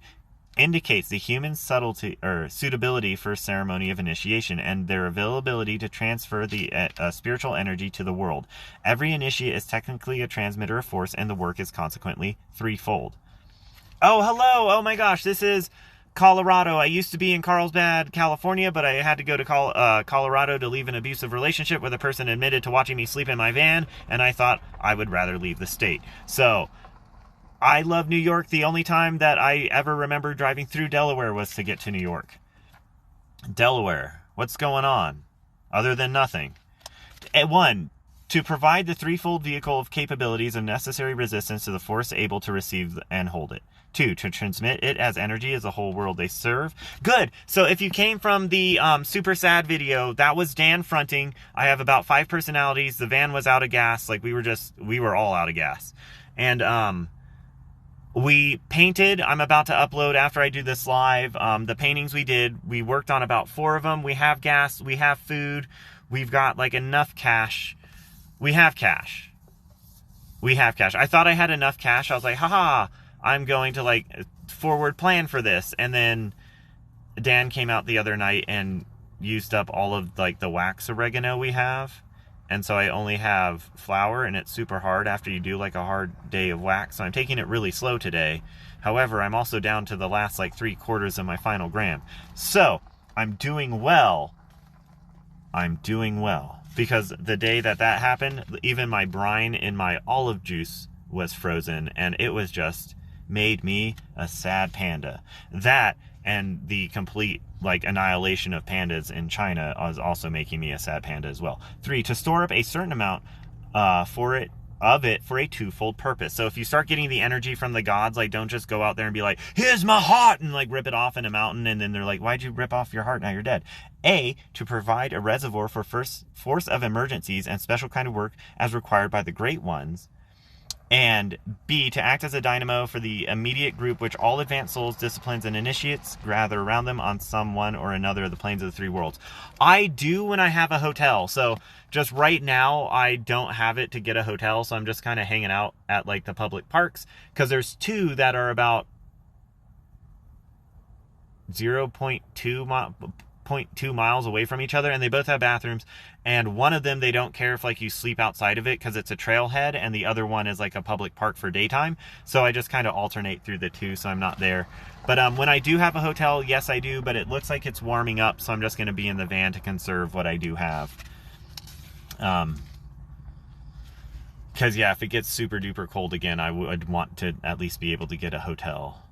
[SPEAKER 1] Indicates the human subtlety or suitability for ceremony of initiation and their availability to transfer the spiritual energy to the world. Every initiate is technically a transmitter of force, and the work is consequently threefold. Oh, hello. Oh my gosh, this is Colorado. I used to be in Carlsbad, California, but I had to go to Colorado to leave an abusive relationship where the person admitted to watching me sleep in my van, and I thought I would rather leave the state. So, I love New York. The only time that I ever remember driving through Delaware was to get to New York. Delaware, what's going on? Other than nothing. One, to provide the threefold vehicle of capabilities and necessary resistance to the force able to receive and hold it. 2, to transmit it as energy as the whole world they serve. Good. So if you came from the Super Sad video, that was Dan fronting. I have about 5 personalities. The van was out of gas. Like, we were all out of gas. And we painted. I'm about to upload after I do this live. The paintings we did, we worked on about 4 of them. We have gas. We have food. We've got like enough cash. We have cash. I thought I had enough cash. I was like, haha, I'm going to like forward plan for this. And then Dan came out the other night and used up all of like the wax oregano we have. And so I only have flour, and it's super hard after you do like a hard day of wax. So I'm taking it really slow today. However, I'm also down to the last like 3/4 of my final gram. So I'm doing well. Because the day that happened, even my brine in my olive juice was frozen, and it was just made me a sad panda. That and the complete like annihilation of pandas in China is also making me a sad panda as well. 3, to store up a certain amount for it for a twofold purpose. So if you start getting the energy from the gods, like, don't just go out there and be like, here's my heart, and like rip it off in a mountain, and then they're like, why'd you rip off your heart? Now you're dead. A, to provide a reservoir for force of emergencies and special kind of work as required by the great ones. And B, to act as a dynamo for the immediate group which all advanced souls, disciplines, and initiates gather around them on some one or another of the planes of the 3 worlds. I do when I have a hotel. So just right now, I don't have it to get a hotel. So I'm just kind of hanging out at like the public parks. Because there's 2 that are about 0.2 miles away from each other, and they both have bathrooms, and one of them they don't care if like you sleep outside of it because it's a trailhead, and the other one is like a public park for daytime. So I just kind of alternate through the 2, so I'm not there. But when I do have a hotel, yes I do, but it looks like it's warming up, so I'm just going to be in the van to conserve what I do have. Because yeah, if it gets super duper cold again, I would want to at least be able to get a hotel.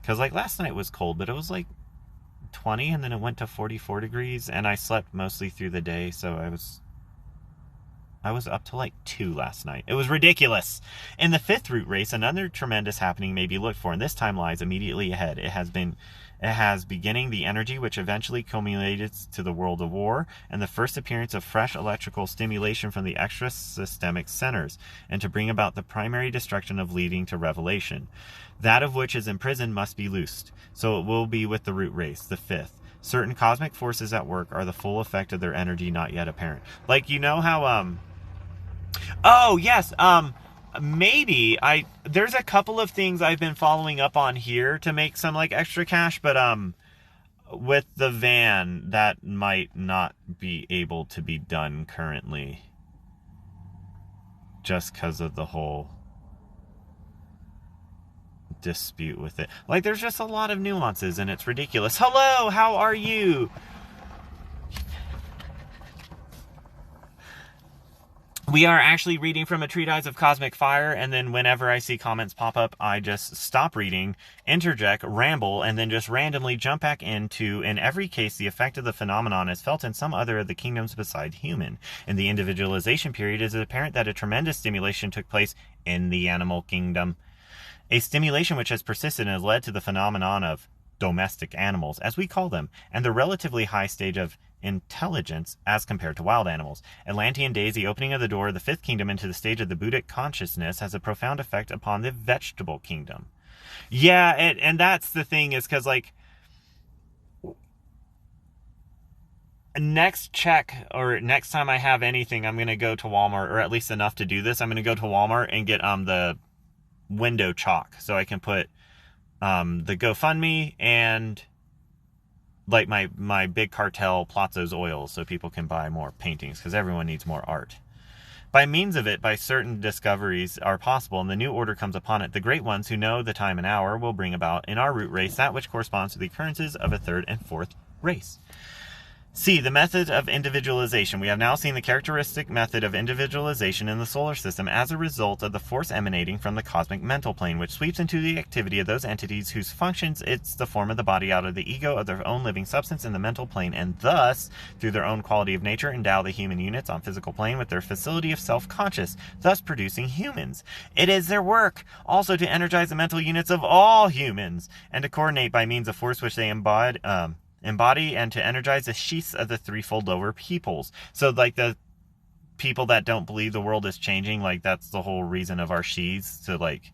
[SPEAKER 1] Because like last night was cold, but it was like 20, and then it went to 44 degrees, and I slept mostly through the day, so I was up to like 2 last night. It was ridiculous. In the 5th route race, another tremendous happening may be looked for, and this time lies immediately ahead. It has beginning the energy which eventually culminates to the world of war, and the first appearance of fresh electrical stimulation from the extra systemic centers, and to bring about the primary destruction of leading to revelation. That of which is imprisoned must be loosed. So it will be with the root race, the 5th. Certain cosmic forces at work are the full effect of their energy not yet apparent. Like, you know how, oh, yes, maybe there's a couple of things I've been following up on here to make some, like, extra cash, but, with the van, that might not be able to be done currently. Just because of the whole dispute with it. Like, there's just a lot of nuances, and it's ridiculous. Hello, how are you? We are actually reading from A Treatise of Cosmic Fire, and then whenever I see comments pop up, I just stop reading, interject, ramble, and then just randomly jump back into, in every case, the effect of the phenomenon is felt in some other of the kingdoms beside human. In the individualization period, it is apparent that a tremendous stimulation took place in the animal kingdom. A stimulation which has persisted and has led to the phenomenon of domestic animals, as we call them, and the relatively high stage of intelligence as compared to wild animals. Atlantean days, the opening of the door of the 5th kingdom into the stage of the Buddhic consciousness has a profound effect upon the vegetable kingdom. Yeah, and that's the thing, is because, like, next time I have anything, I'm going to go to Walmart, or at least enough to do this. I'm going to go to Walmart and get the window chalk, so I can put the GoFundMe and like my big cartel Plazzo's oils, so people can buy more paintings, because everyone needs more art. By means of it, by certain discoveries are possible, and the new order comes upon it. The great ones who know the time and hour will bring about in our root race that which corresponds to the occurrences of a third and fourth race. C. The method of individualization. We have now seen the characteristic method of individualization in the solar system as a result of the force emanating from the cosmic mental plane, which sweeps into the activity of those entities whose functions it's the form of the body out of the ego of their own living substance in the mental plane, and thus, through their own quality of nature, endow the human units on physical plane with their facility of self-conscious, thus producing humans. It is their work also to energize the mental units of all humans, and to coordinate by means of force which they embody and to energize the sheaths of the threefold lower peoples. So like the people that don't believe the world is changing, like that's the whole reason of our sheaths, to like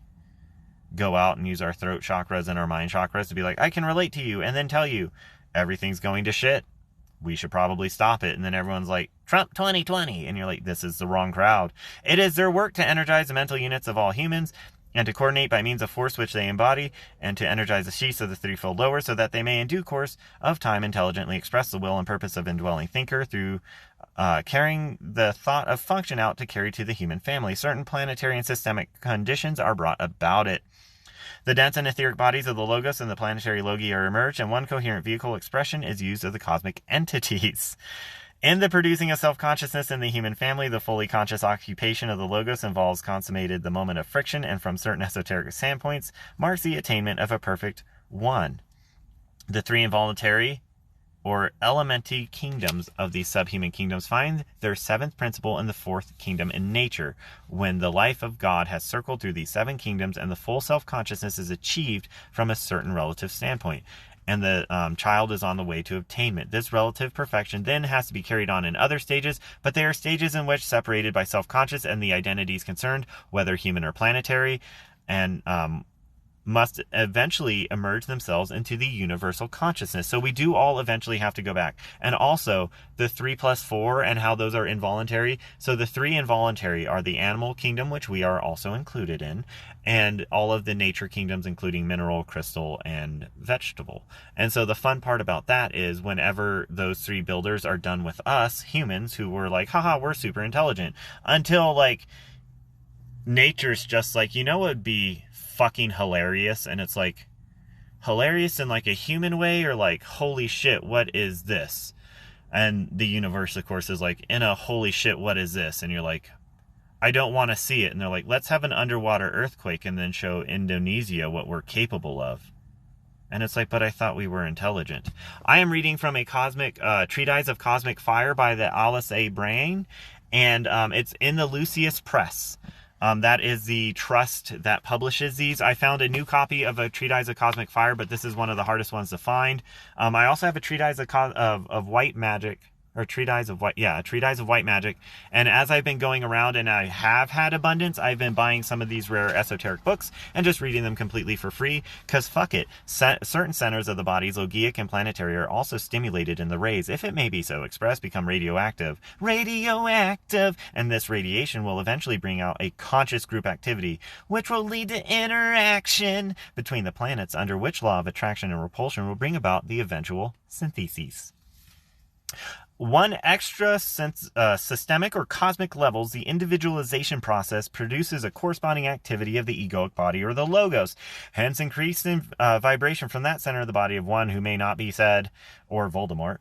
[SPEAKER 1] go out and use our throat chakras and our mind chakras to be like, I can relate to you, and then tell you everything's going to shit, we should probably stop it. And then everyone's like, Trump 2020, and you're like, this is the wrong crowd. It is their work to energize the mental units of all humans, and to coordinate by means of force which they embody, and to energize the sheaths of the threefold lower, so that they may in due course of time intelligently express the will and purpose of indwelling thinker through carrying the thought of function out to carry to the human family. Certain planetary and systemic conditions are brought about it. The dense and etheric bodies of the Logos and the planetary Logi are emerged, and one coherent vehicle expression is used of the cosmic entities. In the producing of self-consciousness in the human family, the fully conscious occupation of the Logos involves consummated the moment of friction, and from certain esoteric standpoints, marks the attainment of a perfect one. The three involuntary or elementary kingdoms of these subhuman kingdoms find their seventh principle in the fourth kingdom in nature, when the life of God has circled through these seven kingdoms and the full self-consciousness is achieved from a certain relative standpoint, and the child is on the way to attainment. This relative perfection then has to be carried on in other stages, but they are stages in which, separated by self-conscious and the identities concerned, whether human or planetary, and must eventually emerge themselves into the universal consciousness. So we do all eventually have to go back. And also the 3 + 4 and how those are involuntary. So the 3 involuntary are the animal kingdom, which we are also included in, and all of the nature kingdoms, including mineral, crystal, and vegetable. And so the fun part about that is whenever those 3 builders are done with us humans, who were like, haha, we're super intelligent, until like nature's just like, you know what would be fucking hilarious? And it's like hilarious in like a human way, or like, holy shit, what is this? And the universe, of course, is like, in a holy shit, what is this? And you're like, I don't want to see it. And they're like, let's have an underwater earthquake and then show Indonesia what we're capable of. And it's like, but I thought we were intelligent. I am reading from a cosmic treatise of cosmic fire by the Alice A. Brain, and it's in the Lucius Press. That is the trust that publishes these. I found a new copy of a treatise of cosmic fire, but this is one of the hardest ones to find. I also have a treatise of white magic, or a treatise of white magic. And as I've been going around and I have had abundance, I've been buying some of these rare esoteric books and just reading them completely for free, because fuck it. Certain centers of the bodies, logiic and planetary, are also stimulated in the rays, if it may be so expressed, become radioactive. And this radiation will eventually bring out a conscious group activity, which will lead to interaction between the planets, under which law of attraction and repulsion will bring about the eventual synthesis. One extra systemic or cosmic levels, the individualization process produces a corresponding activity of the egoic body, or the Logos. Hence, increased in vibration from that center of the body of one who may not be said, or Voldemort,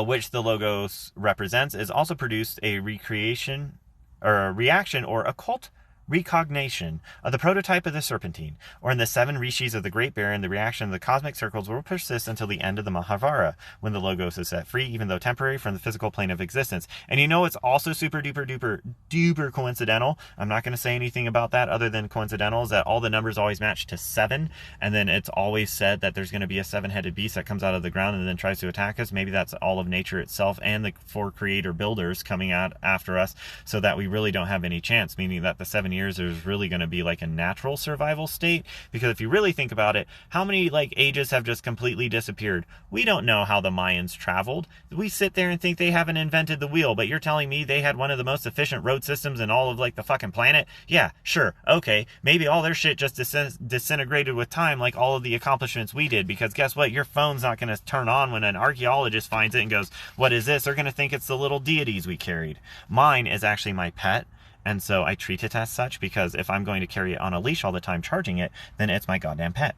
[SPEAKER 1] which the Logos represents, is also produced a reaction or occult recognition of the prototype of the serpentine, or in the 7 rishis of the Great Bear. And the reaction of the cosmic circles will persist until the end of the Mahabharata, when the Logos is set free, even though temporary, from the physical plane of existence. And you know, it's also super duper coincidental. I'm not going to say anything about that other than coincidental, is that all the numbers always match to 7, and then it's always said that there's going to be a 7-headed beast that comes out of the ground and then tries to attack us. Maybe that's all of nature itself and the 4 creator builders coming out after us, so that we really don't have any chance, meaning that the 7 years there's really going to be like a natural survival state. Because if you really think about it, how many like ages have just completely disappeared? We don't know how the Mayans traveled. We sit there and think they haven't invented the wheel, but you're telling me they had one of the most efficient road systems in all of like the fucking planet? Yeah, sure, okay, maybe all their shit just disintegrated with time, like all of the accomplishments we did. Because guess what? Your phone's not going to turn on when an archaeologist finds it and goes, what is this? They're going to think it's the little deities we carried. Mine is actually my pet, and so I treat it as such, because if I'm going to carry it on a leash all the time charging it, then it's my goddamn pet.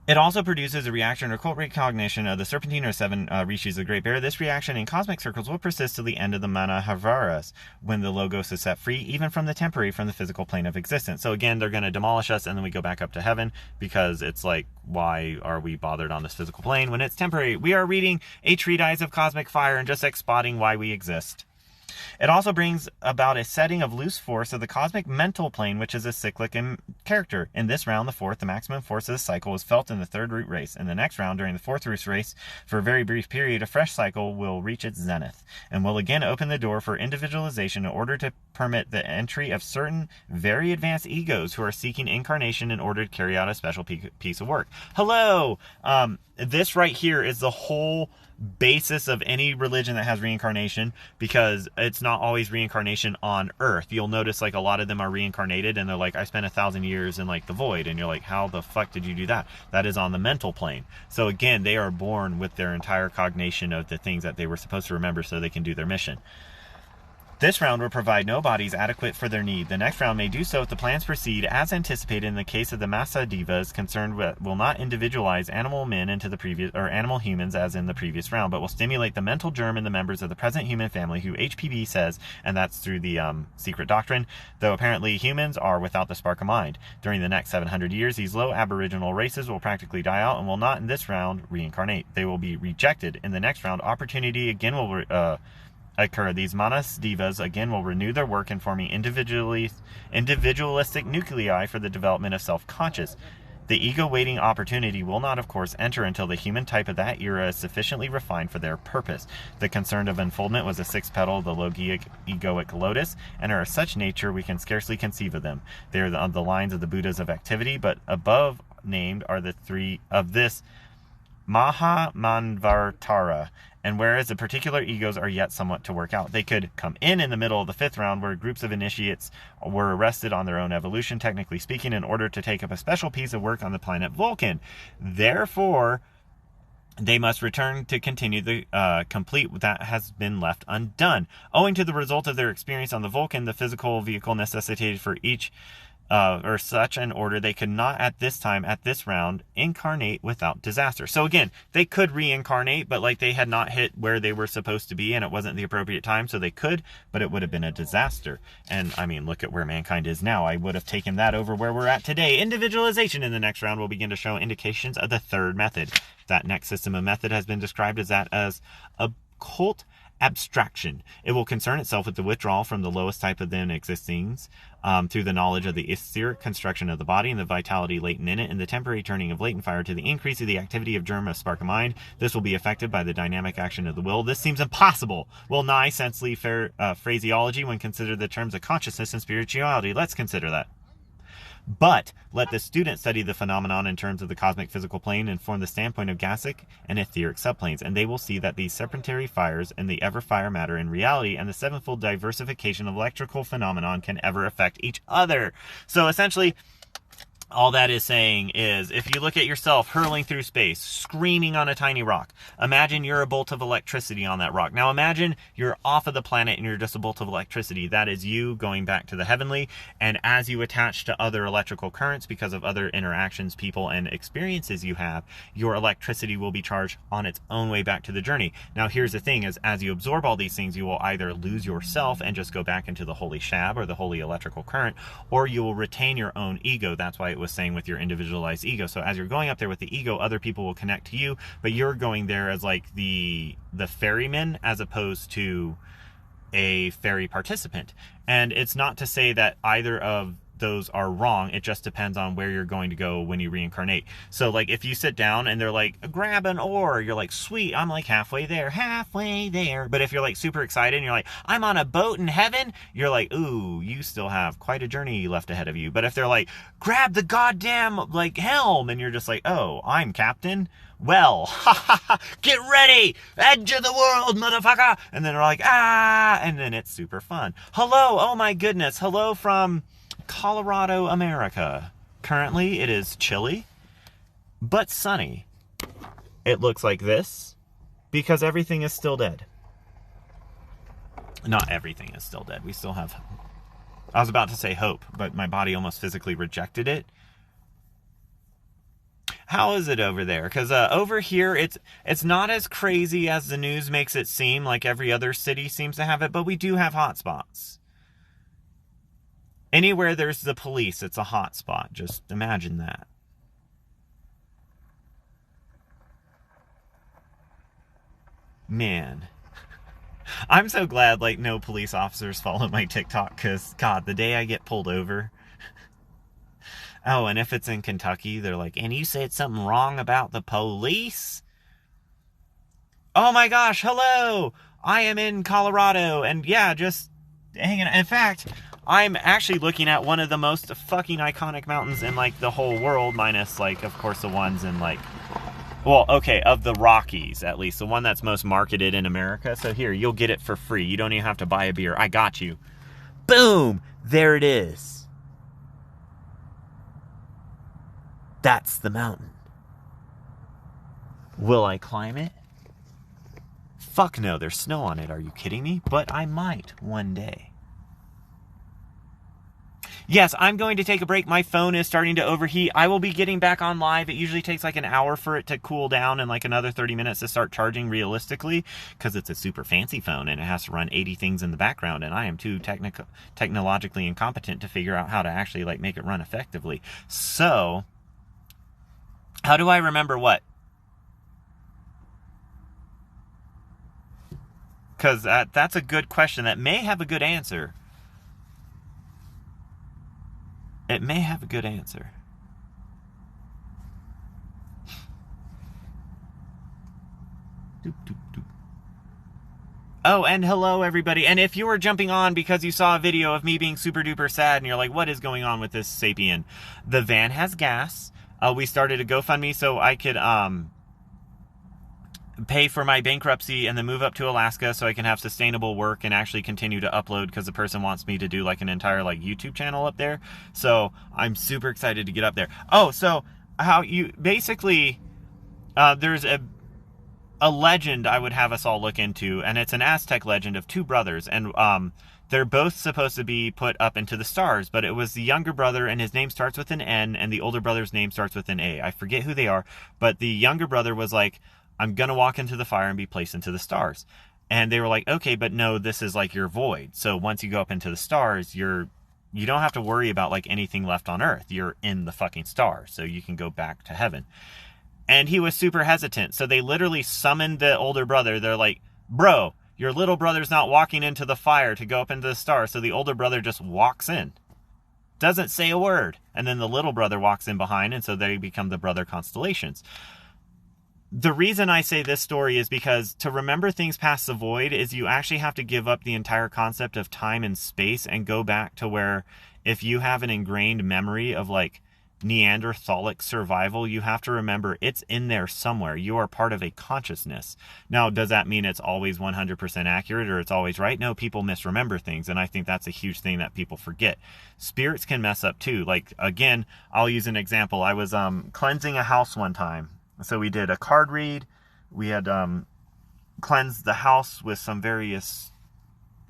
[SPEAKER 1] It also produces a reaction or occult recognition of the Serpentine or 7 Rishis of the Great Bear. This reaction in cosmic circles will persist to the end of the Manahavaras, when the Logos is set free, even from the temporary, from the physical plane of existence. So again, they're going to demolish us, and then we go back up to heaven, because it's like, why are we bothered on this physical plane when it's temporary? We are reading a treatise of cosmic fire and just spotting why we exist. It also brings about a setting of loose force of the cosmic mental plane, which is a cyclic in character. In this round, the fourth, the maximum force of the cycle was felt in the third root race. In the next round, during the fourth root race, for a very brief period, a fresh cycle will reach its zenith, and will again open the door for individualization in order to permit the entry of certain very advanced egos who are seeking incarnation in order to carry out a special piece of work. Hello! This right here is the whole basis of any religion that has reincarnation, because it's not always reincarnation on Earth. You'll notice like a lot of them are reincarnated and they're like, I spent 1,000 years in like the void, and you're like, how the fuck did you do that? That is on the mental plane. So again, they are born with their entire cognition of the things that they were supposed to remember so they can do their mission. This round will provide no bodies adequate for their need. The next round may do so if the plans proceed as anticipated. In the case of the Masa Divas concerned, will not individualize animal men into the previous, or animal humans as in the previous round, but will stimulate the mental germ in the members of the present human family, who HPB says, and that's through the secret doctrine, though apparently humans are without the spark of mind. During the next 700 years, these low aboriginal races will practically die out and will not in this round reincarnate. They will be rejected. In the next round, opportunity again will occur. These Manas Divas again will renew their work in forming individualistic nuclei for the development of self-conscious. The ego-waiting opportunity will not, of course, enter until the human type of that era is sufficiently refined for their purpose. The concern of unfoldment was the sixth petal of the logic egoic lotus, and are of such nature we can scarcely conceive of them. They are on the lines of the Buddhas of activity, but above named are the three of this Mahamanvartara. And whereas the particular egos are yet somewhat to work out, they could come in the middle of the fifth round, where groups of initiates were arrested on their own evolution, technically speaking, in order to take up a special piece of work on the planet Vulcan. Therefore, they must return to continue the complete that has been left undone. Owing to the result of their experience on the Vulcan, the physical vehicle necessitated for each or such an order, they could not at this time, at this round, incarnate without disaster. So again, they could reincarnate, but like they had not hit where they were supposed to be, and it wasn't the appropriate time, so they could, but it would have been a disaster. And I mean, look at where mankind is now. I would have taken that over where we're at today. Individualization in the next round will begin to show indications of the third method. That next system of method has been described as that as occult abstraction. It will concern itself with the withdrawal from the lowest type of then existings through the knowledge of the etheric construction of the body and the vitality latent in it, and the temporary turning of latent fire to the increase of the activity of germ of spark of mind. This will be affected by the dynamic action of the will. This seems impossible. Well nigh sensely phraseology when considered the terms of consciousness and spirituality. Let's consider that. But let the student study the phenomenon in terms of the cosmic physical plane and form the standpoint of gasic and etheric subplanes, and they will see that these serpentary fires and the ever-fire matter in reality and the sevenfold diversification of electrical phenomenon can ever affect each other. So essentially, all that is saying is, if you look at yourself hurling through space, screaming on a tiny rock, imagine you're a bolt of electricity on that rock. Now imagine you're off of the planet and you're just a bolt of electricity. That is you going back to the heavenly, and as you attach to other electrical currents because of other interactions, people, and experiences you have, your electricity will be charged on its own way back to the journey. Now here's the thing, is as you absorb all these things, you will either lose yourself and just go back into the holy shab or the holy electrical current, or you will retain your own ego. That's why it was saying with your individualized ego. So as you're going up there with the ego, other people will connect to you, but you're going there as like the ferryman as opposed to a ferry participant. And it's not to say that either of those are wrong. It just depends on where you're going to go when you reincarnate. So like if you sit down and they're like, grab an oar, you're like, sweet, I'm like halfway there. But if you're like super excited and you're like, I'm on a boat in heaven, you're like, ooh, you still have quite a journey left ahead of you. But if they're like, grab the goddamn like helm, and you're just like, oh, I'm captain, well, get ready, edge of the world, motherfucker. And then they're like, ah, and then it's super fun. Hello, oh my goodness, hello from Colorado, America. Currently it is chilly but sunny. It looks like this because everything is still dead. Not everything is still dead. We still have, I was about to say hope, but my body almost physically rejected it. How is it over there? Because over here, it's not as crazy as the news makes it seem, like every other city seems to have it, but we do have hotspots. Anywhere there's the police, it's a hotspot. Just imagine that. Man. I'm so glad, like, no police officers follow my TikTok, because, God, the day I get pulled over... Oh, and if it's in Kentucky, they're like, and you said something wrong about the police? Oh my gosh, hello! I am in Colorado, and yeah, just hanging out. In fact, I'm actually looking at one of the most fucking iconic mountains in, like, the whole world, minus, like, of course, the ones in, like... Well, okay, of the Rockies, at least. The one that's most marketed in America. So here, you'll get it for free. You don't even have to buy a beer. I got you. Boom! There it is. That's the mountain. Will I climb it? Fuck no, there's snow on it. Are you kidding me? But I might one day. Yes, I'm going to take a break. My phone is starting to overheat. I will be getting back on live. It usually takes like an hour for it to cool down and like another 30 minutes to start charging realistically, because it's a super fancy phone and it has to run 80 things in the background, and I am too technologically incompetent to figure out how to actually like make it run effectively. So, how do I remember what? Because that's a good question that may have a good answer. It may have a good answer. Doop, doop, doop. Oh, and hello, everybody. And if you were jumping on because you saw a video of me being super duper sad and you're like, what is going on with this Sapien? The van has gas. We started a GoFundMe so I could pay for my bankruptcy and then move up to Alaska so I can have sustainable work and actually continue to upload, because the person wants me to do like an entire like YouTube channel up there. So I'm super excited to get up there. Oh, so how you basically there's a legend I would have us all look into, and it's an Aztec legend of two brothers, and they're both supposed to be put up into the stars, but it was the younger brother, and his name starts with an N, and the older brother's name starts with an A. I forget who they are, but the younger brother was like, I'm going to walk into the fire and be placed into the stars. And they were like, okay, but no, this is like your void. So once you go up into the stars, you don't have to worry about like anything left on earth. You're in the fucking stars, so you can go back to heaven. And he was super hesitant. So they literally summoned the older brother. They're like, bro, your little brother's not walking into the fire to go up into the stars. So the older brother just walks in. Doesn't say a word. And then the little brother walks in behind, and so they become the brother constellations. The reason I say this story is because to remember things past the void is you actually have to give up the entire concept of time and space and go back to where, if you have an ingrained memory of like Neanderthalic survival, you have to remember it's in there somewhere. You are part of a consciousness. Now, does that mean it's always 100% accurate or it's always right? No, people misremember things, and I think that's a huge thing that people forget. Spirits can mess up too. Like, again, I'll use an example. I was cleansing a house one time. So we did a card read. We had cleansed the house with some various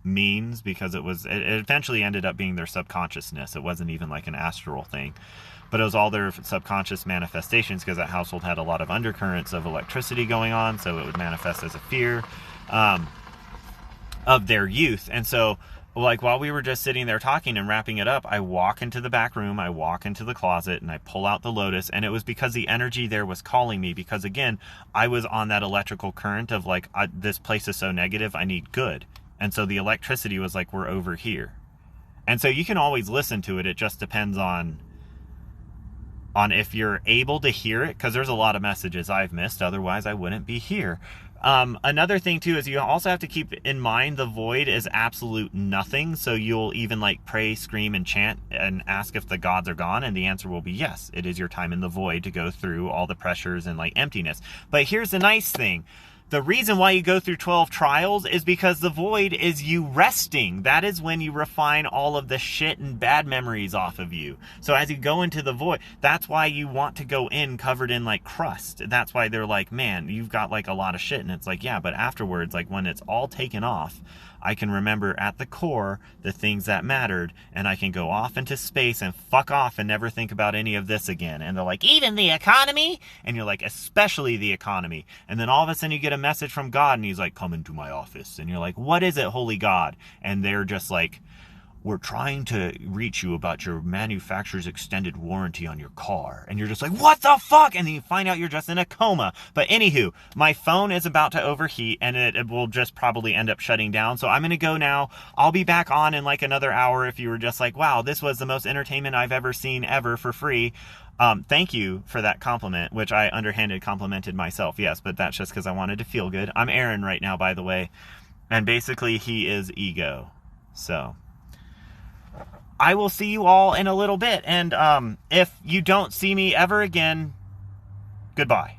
[SPEAKER 1] means, because it eventually ended up being their subconsciousness. It wasn't even like an astral thing, but it was all their subconscious manifestations, because that household had a lot of undercurrents of electricity going on, so it would manifest as a fear of their youth. And so, like, while we were just sitting there talking and wrapping it up, I walk into the back room, I walk into the closet, and I pull out the lotus, and it was because the energy there was calling me, because again, I was on that electrical current of like, this place is so negative, I need good. And so the electricity was like, we're over here. And so you can always listen to it. It just depends on if you're able to hear it, because there's a lot of messages I've missed. Otherwise, I wouldn't be here. Another thing too is you also have to keep in mind the void is absolute nothing. So you'll even like pray, scream, and chant and ask if the gods are gone, and the answer will be yes. It is your time in the void to go through all the pressures and like emptiness. But here's the nice thing. The reason why you go through 12 trials is because the void is you resting. That is when you refine all of the shit and bad memories off of you. So as you go into the void, that's why you want to go in covered in like crust. That's why they're like, man, you've got like a lot of shit. And it's like, yeah, but afterwards, like when it's all taken off, I can remember at the core the things that mattered, and I can go off into space and fuck off and never think about any of this again. And they're like, even the economy? And you're like, especially the economy. And then all of a sudden you get a message from God, and he's like, come into my office. And you're like, what is it, holy God? And they're just like, we're trying to reach you about your manufacturer's extended warranty on your car. And you're just like, what the fuck? And then you find out you're just in a coma. But anywho, my phone is about to overheat, and it will just probably end up shutting down. So I'm going to go now. I'll be back on in like another hour if you were just like, wow, this was the most entertainment I've ever seen ever for free. Thank you for that compliment, which I underhanded complimented myself. Yes, but that's just because I wanted to feel good. I'm Aaron right now, by the way. And basically he is ego. So I will see you all in a little bit. And if you don't see me ever again, goodbye.